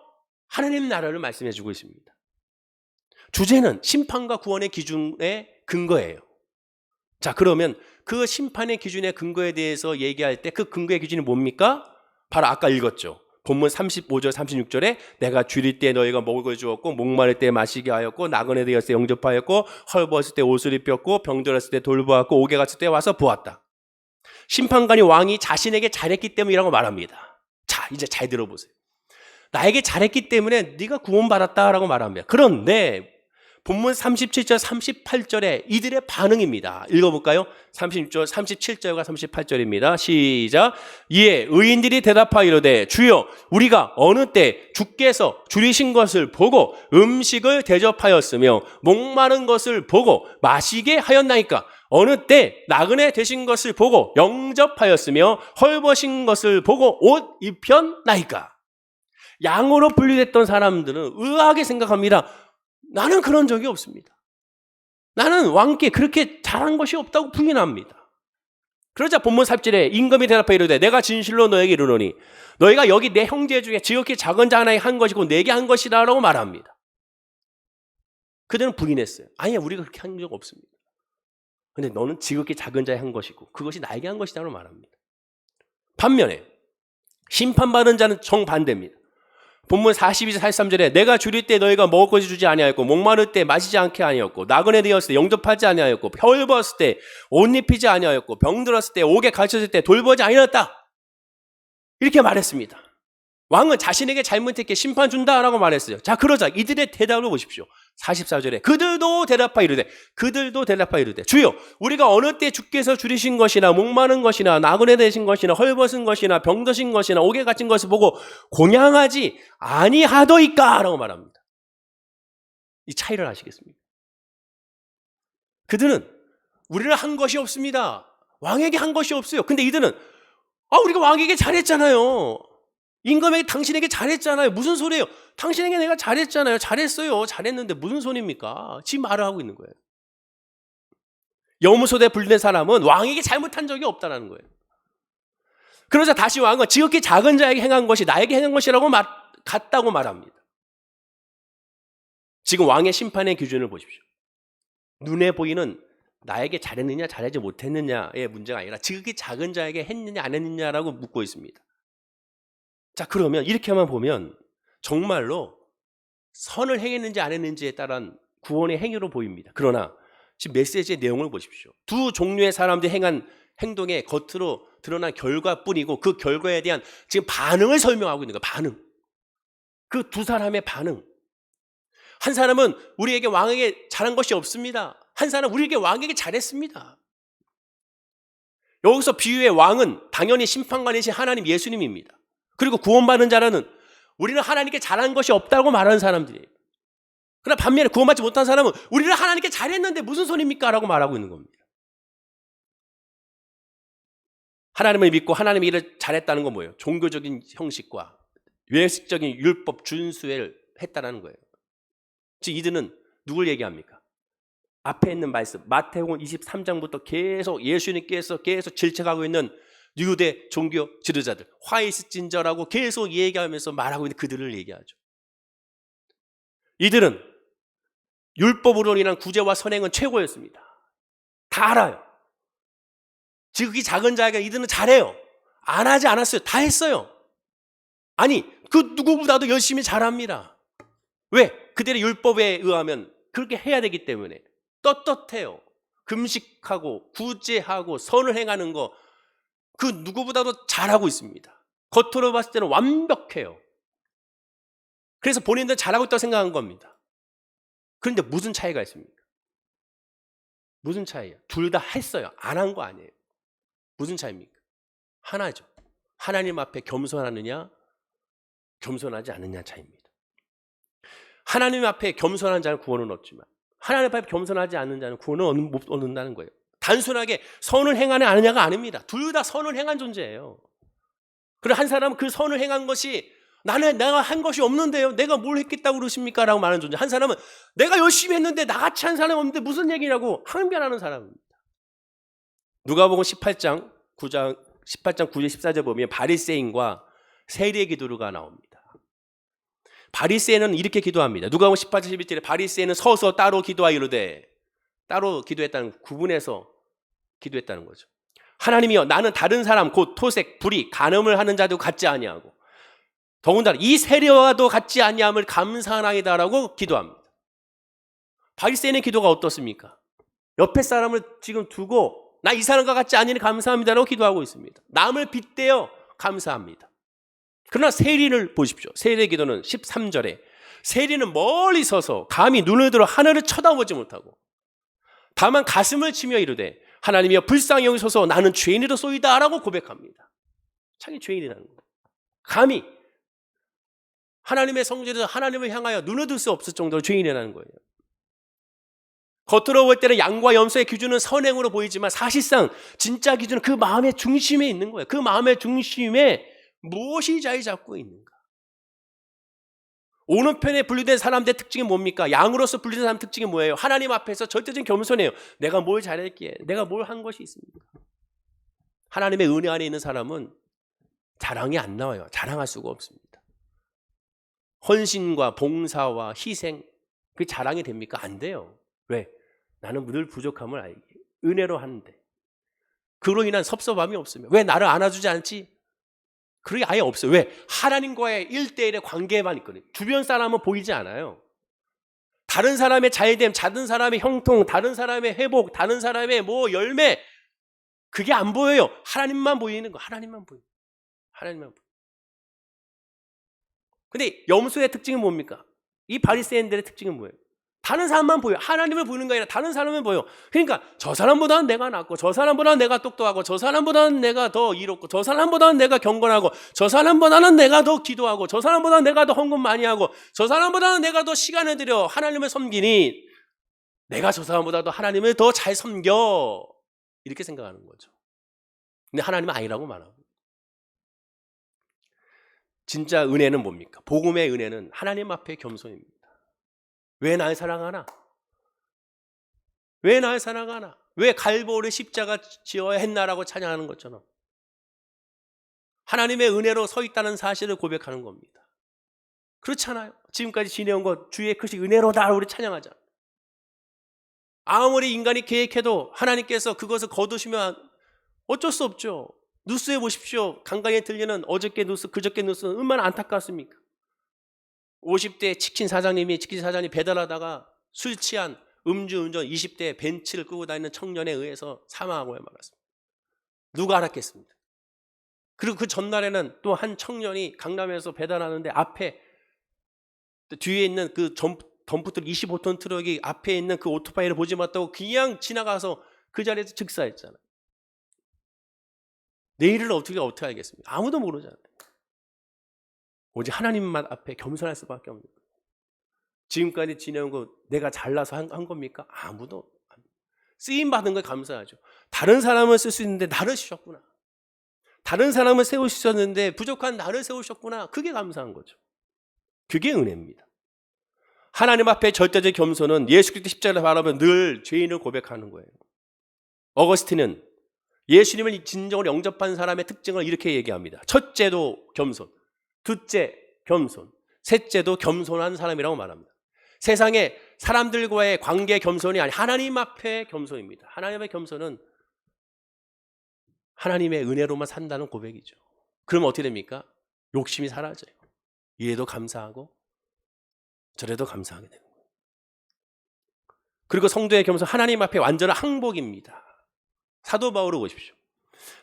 하나님 나라를 말씀해 주고 있습니다. 주제는 심판과 구원의 기준의 근거예요. 자, 그러면 그 심판의 기준의 근거에 대해서 얘기할 때 그 근거의 기준이 뭡니까? 바로 아까 읽었죠. 본문 35절 36절에 내가 줄일 때 너희가 먹을 주었고 목마를 때 마시게 하였고 나그네 되었을 때 영접하였고 헐벗을 때 옷을 입혔고 병들었을 때 돌보았고 옥에 갔을 때 와서 보았다. 심판관이 왕이 자신에게 잘했기 때문이라고 말합니다. 자, 이제 잘 들어보세요. 나에게 잘했기 때문에 네가 구원받았다라고 말합니다. 그런데 본문 37절 38절에 이들의 반응입니다. 읽어볼까요? 36절 37절과 38절입니다. 시작. 이에 의인들이 대답하여 이르되 주여 우리가 어느 때 주께서 줄이신 것을 보고 음식을 대접하였으며 목마른 것을 보고 마시게 하였나이까? 어느 때 나그네 되신 것을 보고 영접하였으며 헐벗은 것을 보고 옷 입혔나이까? 양으로 분류됐던 사람들은 의아하게 생각합니다. 나는 그런 적이 없습니다. 나는 왕께 그렇게 잘한 것이 없다고 부인합니다. 그러자 본문 3절에 임금이 대답하여 이르되 내가 진실로 너에게 이르노니 너희가 여기 내 형제 중에 지극히 작은 자 하나에게 한 것이고 내게 한 것이다 라고 말합니다. 그들은 부인했어요. 아니야, 우리가 그렇게 한 적 없습니다. 근데 너는 지극히 작은 자에 한 것이고 그것이 나에게 한 것이다 라고 말합니다. 반면에 심판받은 자는 정반대입니다. 본문 42절 43절에 내가 줄일 때 너희가 먹을 것을 주지 아니하였고 목마를 때 마시지 않게 아니하였고 나그네 되었을 때 영접하지 아니하였고 헐벗을 때 옷 입히지 아니하였고 병들었을 때 옥에 갇혔을 때 돌보지 아니하였다. 이렇게 말했습니다. 왕은 자신에게 잘못했기에 심판 준다라고 말했어요. 자, 그러자 이들의 대답을 보십시오. 44절에 그들도 대답하여 이르되 주여 우리가 어느 때 주께서 줄이신 것이나 목마른 것이나 나그네 되신 것이나 헐벗은 것이나 병드신 것이나 옥에 갇힌 것을 보고 공양하지 아니하더이까 라고 말합니다. 이 차이를 아시겠습니까? 그들은 우리는 한 것이 없습니다. 왕에게 한 것이 없어요. 근데 이들은 우리가 왕에게 잘했잖아요. 임금에게 당신에게 잘했잖아요. 무슨 소리예요? 당신에게 내가 잘했잖아요. 잘했어요. 잘했는데 무슨 소리입니까? 지금 말을 하고 있는 거예요. 여무소대 분리된 사람은 왕에게 잘못한 적이 없다는 거예요. 그러자 다시 왕은 지극히 작은 자에게 행한 것이 나에게 행한 것이라고 같다고 말합니다. 지금 왕의 심판의 기준을 보십시오. 눈에 보이는 나에게 잘했느냐 잘하지 못했느냐의 문제가 아니라 지극히 작은 자에게 했느냐 안 했느냐라고 묻고 있습니다. 자, 그러면 이렇게만 보면 정말로 선을 행했는지 안 했는지에 따른 구원의 행위로 보입니다. 그러나 지금 메시지의 내용을 보십시오. 두 종류의 사람들이 행한 행동의 겉으로 드러난 결과뿐이고 그 결과에 대한 지금 반응을 설명하고 있는 거예요. 반응. 그 두 사람의 반응. 한 사람은 우리에게 왕에게 잘한 것이 없습니다. 한 사람은 우리에게 왕에게 잘했습니다. 여기서 비유의 왕은 당연히 심판관이신 하나님 예수님입니다. 그리고 구원받은 자라는 우리는 하나님께 잘한 것이 없다고 말하는 사람들이에요. 그러나 반면에 구원받지 못한 사람은 우리는 하나님께 잘했는데 무슨 소리입니까? 라고 말하고 있는 겁니다. 하나님을 믿고 하나님의 일을 잘했다는 건 뭐예요? 종교적인 형식과 외식적인 율법 준수를 했다는 거예요. 즉 이들은 누굴 얘기합니까? 앞에 있는 말씀 마태복음 23장부터 계속 예수님께서 계속 질책하고 있는 유대 종교 지도자들 화이스진저라고 계속 얘기하면서 말하고 있는 그들을 얘기하죠. 이들은 율법으로 인한 구제와 선행은 최고였습니다. 다 알아요. 지극히 작은 자에게 이들은 잘해요. 안 하지 않았어요. 다 했어요. 아니 그 누구보다도 열심히 잘합니다. 왜? 그들의 율법에 의하면 그렇게 해야 되기 때문에 떳떳해요. 금식하고 구제하고 선을 행하는 거 그 누구보다도 잘하고 있습니다. 겉으로 봤을 때는 완벽해요. 그래서 본인들은 잘하고 있다고 생각한 겁니다. 그런데 무슨 차이가 있습니까? 무슨 차이예요? 둘 다 했어요. 안 한 거 아니에요. 무슨 차이입니까? 하나죠. 하나님 앞에 겸손하느냐 겸손하지 않느냐 차이입니다. 하나님 앞에 겸손한 자는 구원은 얻지만 하나님 앞에 겸손하지 않는 자는 구원을 못 얻는다는 거예요. 단순하게 선을 행하냐 안 하냐가 아닙니다. 둘 다 선을 행한 존재예요. 그리고 한 사람은 그 선을 행한 것이 내가 한 것이 없는데요. 내가 뭘 했겠다고 그러십니까? 라고 말하는 존재. 한 사람은 내가 열심히 했는데 나같이 한 사람이 없는데 무슨 얘기냐고 항변하는 사람입니다. 누가복음 18장 9절 14절 보면 바리새인과 세리의 기도가 나옵니다. 바리새인은 이렇게 기도합니다. 누가복음 18절 11절에 바리새인은 서서 따로 기도하여 이르되 따로 기도했다는 구분해서 기도했다는 거죠. 하나님이여 나는 다른 사람 곧 토색, 불의, 간음을 하는 자도 같지 아니하고 더군다나 이 세리와도 같지 아니함을 감사하나이다라고 기도합니다. 바리새인의 기도가 어떻습니까? 옆에 사람을 지금 두고 나 이 사람과 같지 아니니 감사합니다라고 기도하고 있습니다. 남을 빗대어 감사합니다. 그러나 세리를 보십시오. 세리의 기도는 13절에 세리는 멀리 서서 감히 눈을 들어 하늘을 쳐다보지 못하고 다만 가슴을 치며 이르되 하나님이여 불쌍히 여기소서 나는 죄인이로소이다 라고 고백합니다. 자기 죄인이라는 거예요. 감히 하나님의 성전에서 하나님을 향하여 눈을 들 수 없을 정도로 죄인이라는 거예요. 겉으로 볼 때는 양과 염소의 기준은 선행으로 보이지만 사실상 진짜 기준은 그 마음의 중심에 있는 거예요. 그 마음의 중심에 무엇이 자리 잡고 있는가? 오른편에 분류된 사람들의 특징이 뭡니까? 양으로서 분류된 사람의 특징이 뭐예요? 하나님 앞에서 절대적인 겸손해요. 내가 뭘 잘했기에, 내가 뭘 한 것이 있습니까? 하나님의 은혜 안에 있는 사람은 자랑이 안 나와요. 자랑할 수가 없습니다. 헌신과 봉사와 희생, 그게 자랑이 됩니까? 안 돼요. 왜? 나는 늘 부족함을 알기에 은혜로 하는데 그로 인한 섭섭함이 없으면 왜 나를 안아주지 않지? 그게 아예 없어요. 왜? 하나님과의 1대1의 관계만 있거든요. 주변 사람은 보이지 않아요. 다른 사람의 잘됨, 다른 사람의 형통, 다른 사람의 회복, 다른 사람의 열매 그게 안 보여요. 하나님만 보이는 거. 하나님만 보여요. 하나님만 보여요. 근데 염소의 특징은 뭡니까? 이 바리새인들의 특징은 뭐예요? 다른 사람만 보여. 하나님을 보는 게 아니라 다른 사람을 보여. 그러니까 저 사람보다는 내가 낫고, 저 사람보다는 내가 똑똑하고, 저 사람보다는 내가 더 이롭고, 저 사람보다는 내가 경건하고, 저 사람보다는 내가 더 기도하고, 저 사람보다는 내가 더 헌금 많이 하고, 저 사람보다는 내가 더 시간을 들여 하나님을 섬기니 내가 저 사람보다도 하나님을 더 잘 섬겨. 이렇게 생각하는 거죠. 근데 하나님은 아니라고 말하고. 진짜 은혜는 뭡니까? 복음의 은혜는 하나님 앞에 겸손입니다. 왜 날 사랑하나? 왜 날 사랑하나? 왜 갈보리 십자가 지어야 했나라고 찬양하는 것처럼 하나님의 은혜로 서 있다는 사실을 고백하는 겁니다. 그렇잖아요. 지금까지 지내온 것 주의 크신 은혜로다 우리 찬양하자. 아무리 인간이 계획해도 하나님께서 그것을 거두시면 어쩔 수 없죠. 뉴스에 보십시오. 간간히 들리는 어저께 뉴스, 그저께 뉴스 얼마나 안타깝습니까? 50대 치킨 사장님 배달하다가 술 취한 음주운전 20대 벤츠를 끌고 다니는 청년에 의해서 사망하고 말았습니다. 누가 알았겠습니까? 그리고 그 전날에는 또 한 청년이 강남에서 배달하는데 앞에 뒤에 있는 그 덤프트럭 25톤 트럭이 앞에 있는 그 오토바이를 보지 못하고 그냥 지나가서 그 자리에서 즉사했잖아요. 내일을 어떻게 알겠습니까? 아무도 모르잖아요. 오직 하나님만 앞에 겸손할 수밖에 없는 거예요. 지금까지 지내온 거 내가 잘나서 한 겁니까? 아무도. 쓰임 받은 걸 감사하죠. 다른 사람을 쓸 수 있는데 나를 쓰셨구나. 다른 사람을 세우셨는데 부족한 나를 세우셨구나. 그게 감사한 거죠. 그게 은혜입니다. 하나님 앞에 절대적 겸손은 예수 그리스도 십자가를 바라보면 늘 죄인을 고백하는 거예요. 어거스틴은 예수님을 진정으로 영접한 사람의 특징을 이렇게 얘기합니다. 첫째도 겸손, 둘째 겸손, 셋째도 겸손한 사람이라고 말합니다. 세상에 사람들과의 관계 겸손이 아니 하나님 앞에 겸손입니다. 하나님의 겸손은 하나님의 은혜로만 산다는 고백이죠. 그럼 어떻게 됩니까? 욕심이 사라져요. 이래도 감사하고 저래도 감사하게 되는 거예요. 그리고 성도의 겸손 하나님 앞에 완전한 항복입니다. 사도 바울을 보십시오.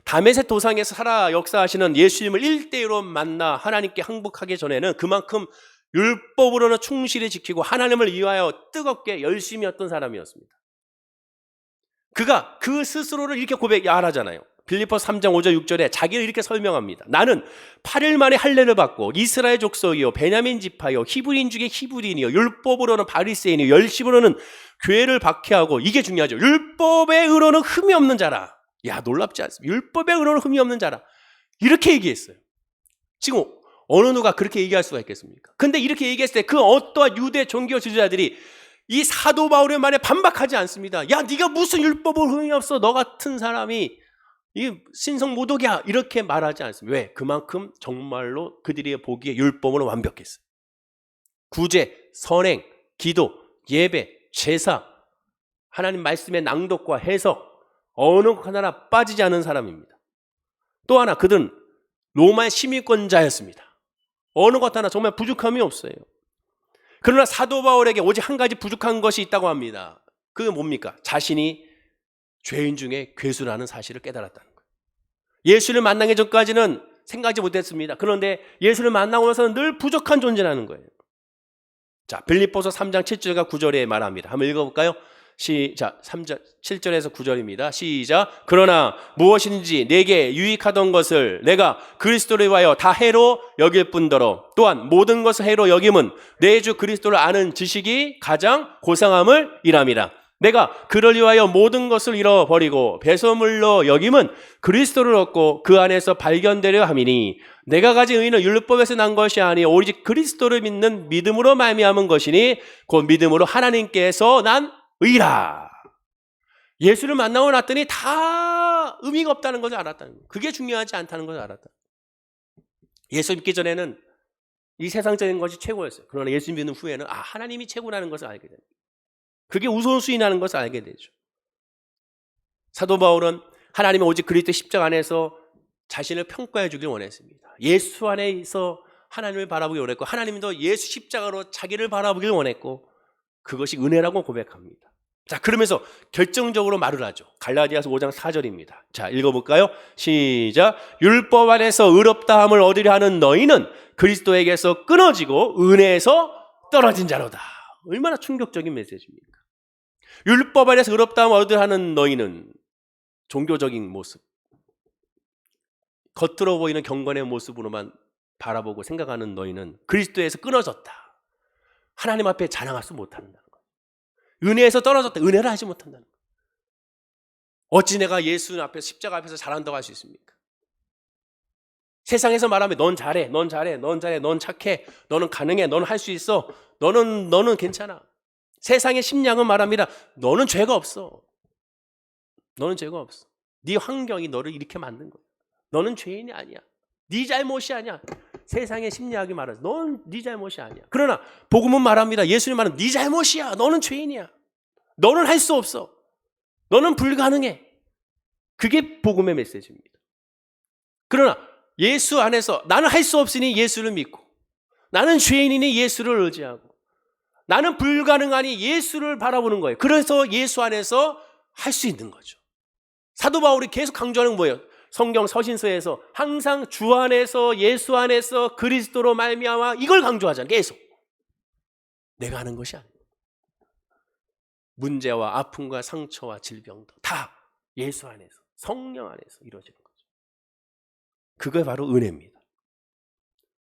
다메섹 도상에서 살아 역사하시는 예수님을 1대1로 만나 하나님께 항복하기 전에는 그만큼 율법으로는 충실히 지키고 하나님을 위하여 뜨겁게 열심히 했던 사람이었습니다. 그가 그 스스로를 이렇게 고백하잖아요. 빌립보서 3장 5절 6절에 자기를 이렇게 설명합니다. 나는 8일 만에 할례를 받고 이스라엘 족속이요 베냐민 지파요 히브리인 중에 히브리인이요 율법으로는 바리새인이요 열심으로는 교회를 박해하고 이게 중요하죠. 율법의 의로는 흠이 없는 자라. 야 놀랍지 않습니까? 율법의 의로는 흠이 없는 자라. 이렇게 얘기했어요. 지금 어느 누가 그렇게 얘기할 수가 있겠습니까? 근데 이렇게 얘기했을 때 그 어떠한 유대 종교 지도자들이 이 사도 바울의 말에 반박하지 않습니다. 야 네가 무슨 율법을 흠이 없어. 너 같은 사람이 이 신성 모독이야 이렇게 말하지 않습니다. 왜? 그만큼 정말로 그들이 보기에 율법은 완벽했어요. 구제, 선행, 기도, 예배, 제사, 하나님 말씀의 낭독과 해석 어느 것 하나 빠지지 않은 사람입니다. 또 하나 그들은 로마의 시민권자였습니다. 어느 것 하나 정말 부족함이 없어요. 그러나 사도 바울에게 오직 한 가지 부족한 것이 있다고 합니다. 그게 뭡니까? 자신이 죄인 중에 괴수라는 사실을 깨달았다는 거예요. 예수를 만나기 전까지는 생각하지 못했습니다. 그런데 예수를 만나고 나서는 늘 부족한 존재라는 거예요. 자, 빌립보서 3장 7절과 9절에 말합니다. 한번 읽어볼까요? 시작. 3절, 7절에서 9절입니다. 시작. 그러나 무엇인지 내게 유익하던 것을 내가 그리스도를 위하여 다 해로 여길 뿐더러 또한 모든 것을 해로 여김은 내 주 그리스도를 아는 지식이 가장 고상함을 일함이라. 내가 그를 위하여 모든 것을 잃어버리고 배설물로 여김은 그리스도를 얻고 그 안에서 발견되려 함이니 내가 가진 의는 율법에서 난 것이 아니 오직 그리스도를 믿는 믿음으로 말미암은 것이니 곧 믿음으로 하나님께서 난 의라. 예수를 만나고 났더니 다 의미가 없다는 것을 알았다는 거예요. 그게 중요하지 않다는 것을 알았다. 예수 믿기 전에는 이 세상적인 것이 최고였어요. 그러나 예수 믿는 후에는 하나님이 최고라는 것을 알게 됩니다. 그게 우선순위라는 것을 알게 되죠. 사도 바울은 하나님은 오직 그리스도 십자가 안에서 자신을 평가해 주길 원했습니다. 예수 안에서 하나님을 바라보길 원했고 하나님도 예수 십자가로 자기를 바라보길 원했고 그것이 은혜라고 고백합니다. 자, 그러면서 결정적으로 말을 하죠. 갈라디아서 5장 4절입니다. 자, 읽어볼까요? 시작. 율법 안에서 의롭다함을 얻으려 하는 너희는 그리스도에게서 끊어지고 은혜에서 떨어진 자로다. 얼마나 충격적인 메시지입니까? 율법 안에서 의롭다함을 얻으려 하는 너희는 종교적인 모습, 겉으로 보이는 경건의 모습으로만 바라보고 생각하는 너희는 그리스도에서 끊어졌다. 하나님 앞에 자랑할 수 못한다는 거예요. 은혜에서 떨어졌다. 은혜를 하지 못한다는 거예요. 어찌 내가 예수 앞에서 십자가 앞에서 잘한다고 할 수 있습니까? 세상에서 말하면 넌 잘해, 넌 잘해, 넌 잘해, 넌 착해, 너는 가능해, 너는 할 수 있어, 너는 괜찮아. 세상의 심령은 말합니다. 너는 죄가 없어. 너는 죄가 없어. 네 환경이 너를 이렇게 만든 거야. 너는 죄인이 아니야. 네 잘못이 아니야. 세상의 심리학이 말하죠. 넌 네 잘못이 아니야. 그러나 복음은 말합니다. 예수님 말은 네 잘못이야. 너는 죄인이야. 너는 할 수 없어. 너는 불가능해. 그게 복음의 메시지입니다. 그러나 예수 안에서 나는 할 수 없으니 예수를 믿고, 나는 죄인이니 예수를 의지하고, 나는 불가능하니 예수를 바라보는 거예요. 그래서 예수 안에서 할 수 있는 거죠. 사도 바울이 계속 강조하는 거예요. 성경 서신서에서 항상 주 안에서, 예수 안에서, 그리스도로 말미암아, 이걸 강조하잖아요. 계속. 내가 하는 것이 아니에요. 문제와 아픔과 상처와 질병도 다 예수 안에서, 성령 안에서 이루어지는 거죠. 그게 바로 은혜입니다.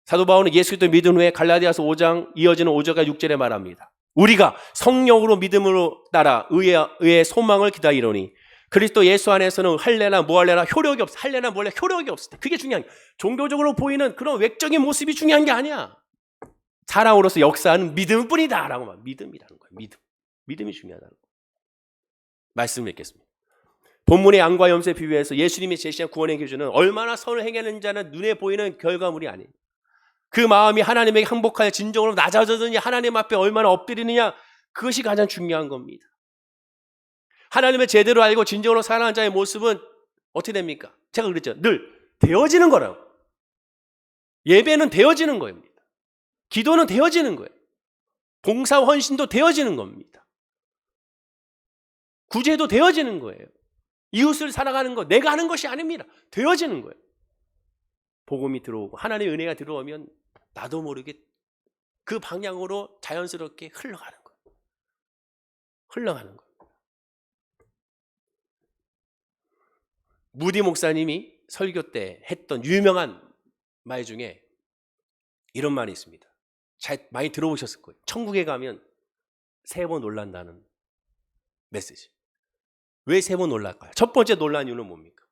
사도 바울은 예수 그리스도 믿은 후에 갈라디아서 5장 이어지는 5절과 6절에 말합니다. 우리가 성령으로 믿음으로 따라 의의 소망을 기다리노니 그리스도 예수 안에서는 할례나 무할례나 효력이 없어. 할례나 무할례 효력이 없을 때. 그게 중요한 거야. 종교적으로 보이는 그런 외적인 모습이 중요한 게 아니야. 사랑으로서 역사하는 믿음뿐이다 라고 말. 믿음이라는 거야. 믿음이 중요하다는 거야. 말씀을 읽겠습니다. 본문의 양과 염소에 비유해서 예수님이 제시한 구원의 기준은 얼마나 선을 행하는 자는 눈에 보이는 결과물이 아니에요. 그 마음이 하나님에게 항복하여 진정으로 낮아졌느냐, 하나님 앞에 얼마나 엎드리느냐, 그것이 가장 중요한 겁니다. 하나님을 제대로 알고 진정으로 사랑하는 자의 모습은 어떻게 됩니까? 제가 그랬죠. 늘 되어지는 거라고. 예배는 되어지는 겁니다. 기도는 되어지는 거예요. 봉사 헌신도 되어지는 겁니다. 구제도 되어지는 거예요. 이웃을 사랑하는 거 내가 하는 것이 아닙니다. 되어지는 거예요. 복음이 들어오고 하나님의 은혜가 들어오면 나도 모르게 그 방향으로 자연스럽게 흘러가는 거예요. 흘러가는 거예요. 무디 목사님이 설교 때 했던 유명한 말 중에 이런 말이 있습니다. 잘 많이 들어보셨을 거예요. 천국에 가면 3번 놀란다는 메시지. 왜 3번 놀랄까요? 첫 번째 놀란 이유는 뭡니까?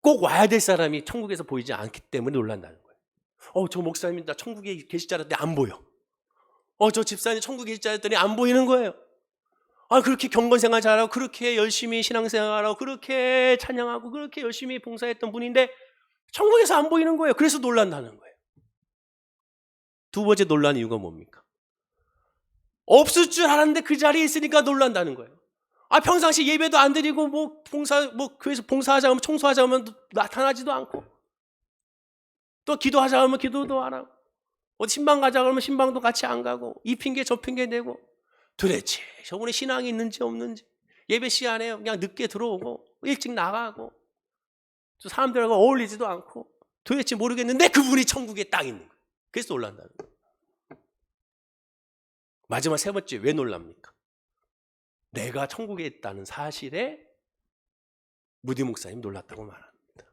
꼭 와야 될 사람이 천국에서 보이지 않기 때문에 놀란다는 거예요. 저 목사님 나 천국에 계실 줄 알았는데 안 보여. 저 집사님 천국에 계실 줄 알았더니 안 보이는 거예요. 그렇게 경건생활 잘하고 그렇게 열심히 신앙생활하고 그렇게 찬양하고 그렇게 열심히 봉사했던 분인데 천국에서 안 보이는 거예요. 그래서 놀란다는 거예요. 두 번째 놀란 이유가 뭡니까? 없을 줄 알았는데 그 자리에 있으니까 놀란다는 거예요. 평상시 예배도 안 드리고 교회에서 봉사하자 하면 청소하자 하면 나타나지도 않고 또 기도하자 하면 기도도 안 하고 어디 신방 가자 그러면 신방도 같이 안 가고 이 핑계 저 핑계 대고 도대체 저분이 신앙이 있는지 없는지 예배 시간에 그냥 늦게 들어오고 일찍 나가고 또 사람들하고 어울리지도 않고 도대체 모르겠는데 그분이 천국에 딱 있는 거예요. 그래서 놀란다는 거예요. 마지막 3번째 왜 놀랍니까? 내가 천국에 있다는 사실에 무디 목사님 놀랐다고 말합니다.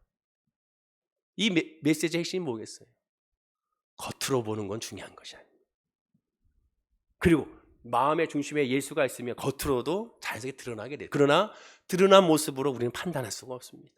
이 메시지의 핵심이 뭐겠어요? 겉으로 보는 건 중요한 것이 아닙니다. 그리고 마음의 중심에 예수가 있으면 겉으로도 자연스럽게 드러나게 돼요. 그러나 드러난 모습으로 우리는 판단할 수가 없습니다.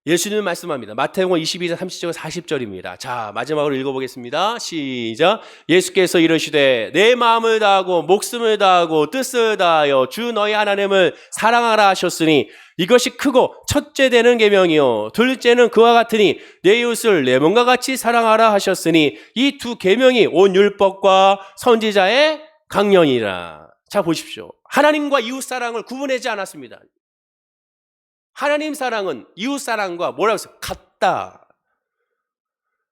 예수님은 말씀합니다. 마태복음 22장 30절 40절입니다. 자, 마지막으로 읽어보겠습니다. 시작. 예수께서 이르시되 내 마음을 다하고 목숨을 다하고 뜻을 다하여 주 너희 하나님을 사랑하라 하셨으니 이것이 크고 첫째 되는 계명이요 둘째는 그와 같으니 내 이웃을 내 몸과 같이 사랑하라 하셨으니 이 두 계명이 온 율법과 선지자의 강령이라. 자, 보십시오. 하나님과 이웃 사랑을 구분하지 않았습니다. 하나님 사랑은 이웃 사랑과 뭐라고 했어요? 같다.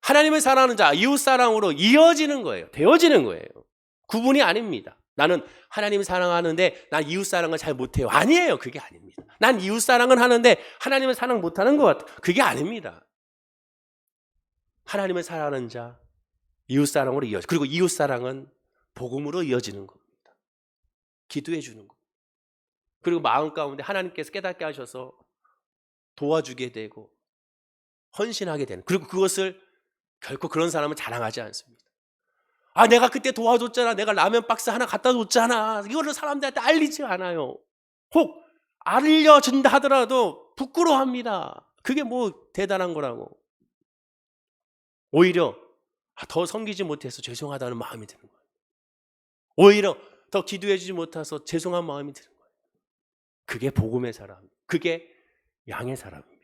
하나님을 사랑하는 자 이웃 사랑으로 이어지는 거예요. 되어지는 거예요. 구분이 아닙니다. 나는 하나님을 사랑하는데 난 이웃 사랑을 잘 못해요. 아니에요. 그게 아닙니다. 난 이웃 사랑은 하는데 하나님을 사랑 못하는 것 같아요. 그게 아닙니다. 하나님을 사랑하는 자, 이웃사랑으로 이어져. 그리고 이웃사랑은 복음으로 이어지는 겁니다. 기도해 주는 거. 그리고 마음 가운데 하나님께서 깨닫게 하셔서 도와주게 되고 헌신하게 되는. 그리고 그것을 결코 그런 사람은 자랑하지 않습니다. 아, 내가 그때 도와줬잖아. 내가 라면 박스 하나 갖다 줬잖아. 이거를 사람들한테 알리지 않아요. 혹 알려준다 하더라도 부끄러워합니다. 그게 뭐 대단한 거라고. 오히려 더 섬기지 못해서 죄송하다는 마음이 드는 거예요. 오히려 더 기도해 주지 못해서 죄송한 마음이 드는 거예요. 그게 복음의 사람, 그게 양의 사람입니다.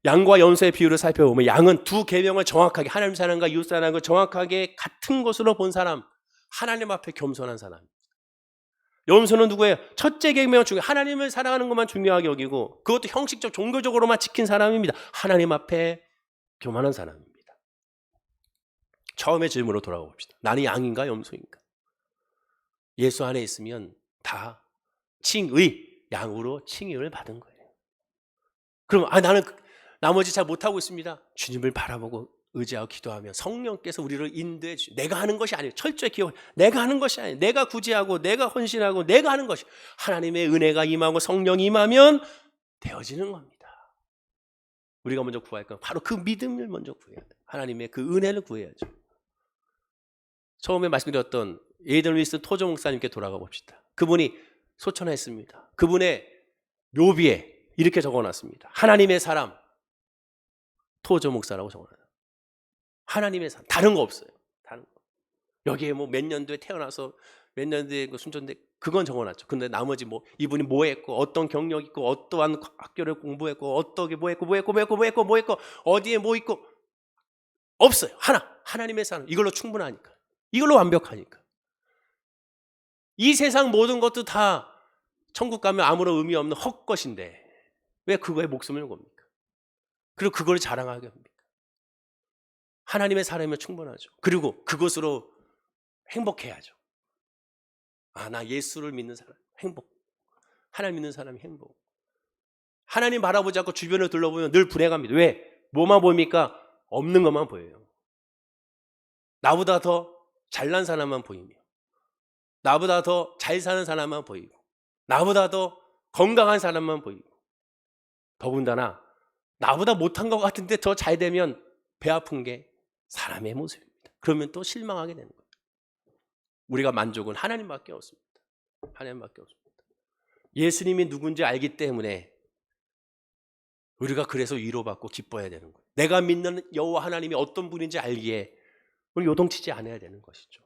양과 염소의 비유를 살펴보면 양은 두 계명을 정확하게, 하나님 사랑과 이웃 사랑을 정확하게 같은 것으로 본 사람, 하나님 앞에 겸손한 사람입니다. 염소는 누구예요? 첫째 계명 중에 하나님을 사랑하는 것만 중요하게 여기고 그것도 형식적 종교적으로만 지킨 사람입니다. 하나님 앞에 교만한 사람입니다. 처음의 질문으로 돌아가 봅시다. 나는 양인가 염소인가? 예수 안에 있으면 다 칭의, 양으로 칭의를 받은 거예요. 그럼 나는 나머지 잘 못하고 있습니다. 주님을 바라보고 의지하고 기도하며 성령께서 우리를 인도해 주시. 내가 하는 것이 아니에요. 철저히 기억. 내가 하는 것이 아니에요. 내가 구제하고 내가 헌신하고 내가 하는 것이 하나님의 은혜가 임하고 성령이 임하면 되어지는 겁니다. 우리가 먼저 구할 건 바로 그 믿음을 먼저 구해야 돼요. 하나님의 그 은혜를 구해야죠. 처음에 말씀드렸던 에이든 토저 목사님께 돌아가 봅시다. 그분이 소천했습니다. 그분의 묘비에 이렇게 적어놨습니다. 하나님의 사람 토저 목사라고 적어놨어요. 하나님의 사람, 다른 거 없어요. 다른 거. 여기에 뭐 몇 년도에 태어나서 몇 년도에 순천대 그건 적어놨죠. 근데 나머지 뭐 이분이 뭐 했고 어떤 경력 있고 어떠한 학교를 공부했고 어떻게 뭐 했고 어디에 뭐 있고 없어요. 하나님의 사람 이걸로 충분하니까. 이걸로 완벽하니까. 이 세상 모든 것도 다 천국 가면 아무런 의미 없는 헛것인데 왜 그거에 목숨을 겁니까? 그리고 그걸 자랑하게 합니까? 하나님의 사람이면 충분하죠. 그리고 그것으로 행복해야죠. 나 예수를 믿는 사람 행복. 하나님 믿는 사람이 행복. 하나님 바라보지 않고 주변을 둘러보면 늘 불행합니다. 왜? 뭐만 보입니까? 없는 것만 보여요. 나보다 더 잘난 사람만 보이며 나보다 더 잘 사는 사람만 보이고 나보다 더 건강한 사람만 보이고 더군다나 나보다 못한 것 같은데 더 잘 되면 배 아픈 게 사람의 모습입니다. 그러면 또 실망하게 되는 거예요. 우리가 만족은 하나님밖에 없습니다. 하나님밖에 없습니다. 예수님이 누군지 알기 때문에 우리가 그래서 위로받고 기뻐해야 되는 거예요. 내가 믿는 여호와 하나님이 어떤 분인지 알기에 우리 요동치지 않아야 되는 것이죠.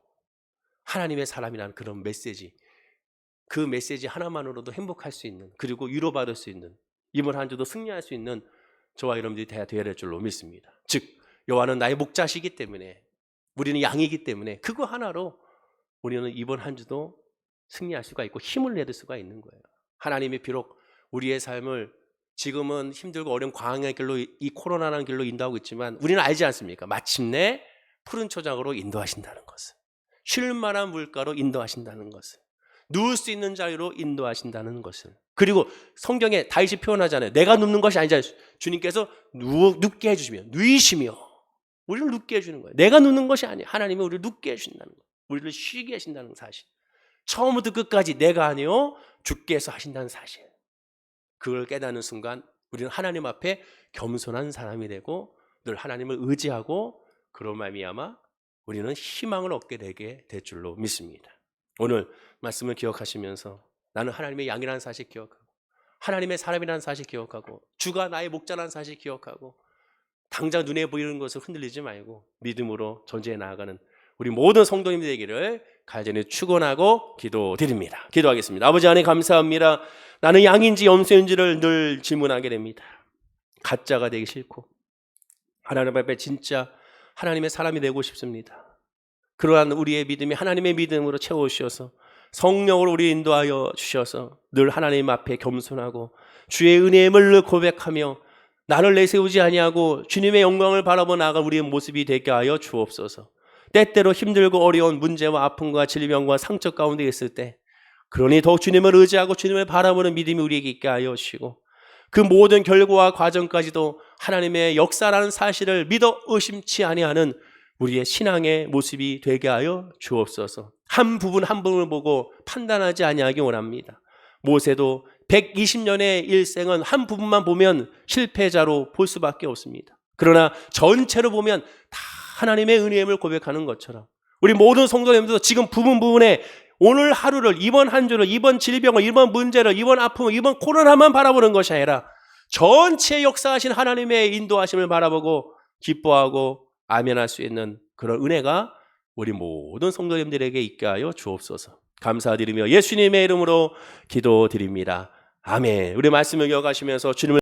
하나님의 사람이라는 그런 메시지, 그 메시지 하나만으로도 행복할 수 있는, 그리고 위로받을 수 있는, 이번 한 주도 승리할 수 있는 저와 여러분들이 되어야 될 줄로 믿습니다. 즉 여호와는 나의 목자시기 때문에, 우리는 양이기 때문에 그거 하나로 우리는 이번 한 주도 승리할 수가 있고 힘을 내줄 수가 있는 거예요. 하나님이 비록 우리의 삶을 지금은 힘들고 어려운 광야의 길로, 이 코로나라는 길로 인도하고 있지만 우리는 알지 않습니까? 마침내 푸른 초장으로 인도하신다는 것을, 쉴 만한 물가로 인도하신다는 것을, 누울 수 있는 자리로 인도하신다는 것을. 그리고 성경에 다윗이 표현하잖아요. 내가 눕는 것이 아니잖아요. 주님께서 눕게 해주시며 누이시며 우리를 눕게 해주는 거예요. 내가 눕는 것이 아니에요. 하나님이 우리를 눕게 해주신다는 거예요. 우리를 쉬게 하신다는 사실. 처음부터 끝까지 내가 아니요 주께서 하신다는 사실. 그걸 깨닫는 순간 우리는 하나님 앞에 겸손한 사람이 되고 늘 하나님을 의지하고 그런 말미암아 우리는 희망을 얻게 되게 될 줄로 믿습니다. 오늘 말씀을 기억하시면서 나는 하나님의 양이라는 사실 기억하고 하나님의 사람이라는 사실 기억하고 주가 나의 목자라는 사실 기억하고 당장 눈에 보이는 것을 흔들리지 말고 믿음으로 전제해 나아가는 우리 모든 성도님들 되기를 간절히 축원하고 기도드립니다. 기도하겠습니다. 아버지 하나님 감사합니다. 나는 양인지 염소인지를 늘 질문하게 됩니다. 가짜가 되기 싫고 하나님 앞에 진짜 하나님의 사람이 되고 싶습니다. 그러한 우리의 믿음이 하나님의 믿음으로 채워주셔서 성령으로 우리 인도하여 주셔서 늘 하나님 앞에 겸손하고 주의 은혜임을 고백하며 나를 내세우지 아니하고 주님의 영광을 바라보 나아갈 우리의 모습이 되게 하여 주옵소서. 때때로 힘들고 어려운 문제와 아픔과 질병과 상처 가운데 있을 때 그러니 더욱 주님을 의지하고 주님을 바라보는 믿음이 우리에게 있게 하여 주시고 그 모든 결과와 과정까지도 하나님의 역사라는 사실을 믿어 의심치 아니하는 우리의 신앙의 모습이 되게 하여 주옵소서. 한 부분 한 부분을 보고 판단하지 아니하기 원합니다. 모세도 120년의 일생은 한 부분만 보면 실패자로 볼 수밖에 없습니다. 그러나 전체로 보면 다 하나님의 은혜임을 고백하는 것처럼 우리 모든 성도님들도 지금 부분에 오늘 하루를, 이번 한 주를, 이번 질병을, 이번 문제를, 이번 아픔을, 이번 코로나만 바라보는 것이 아니라 전체 역사하신 하나님의 인도하심을 바라보고 기뻐하고 아멘할 수 있는 그런 은혜가 우리 모든 성도님들에게 있게 하여 주옵소서. 감사드리며 예수님의 이름으로 기도드립니다. 아멘. 우리 말씀을 이어가시면서 주님을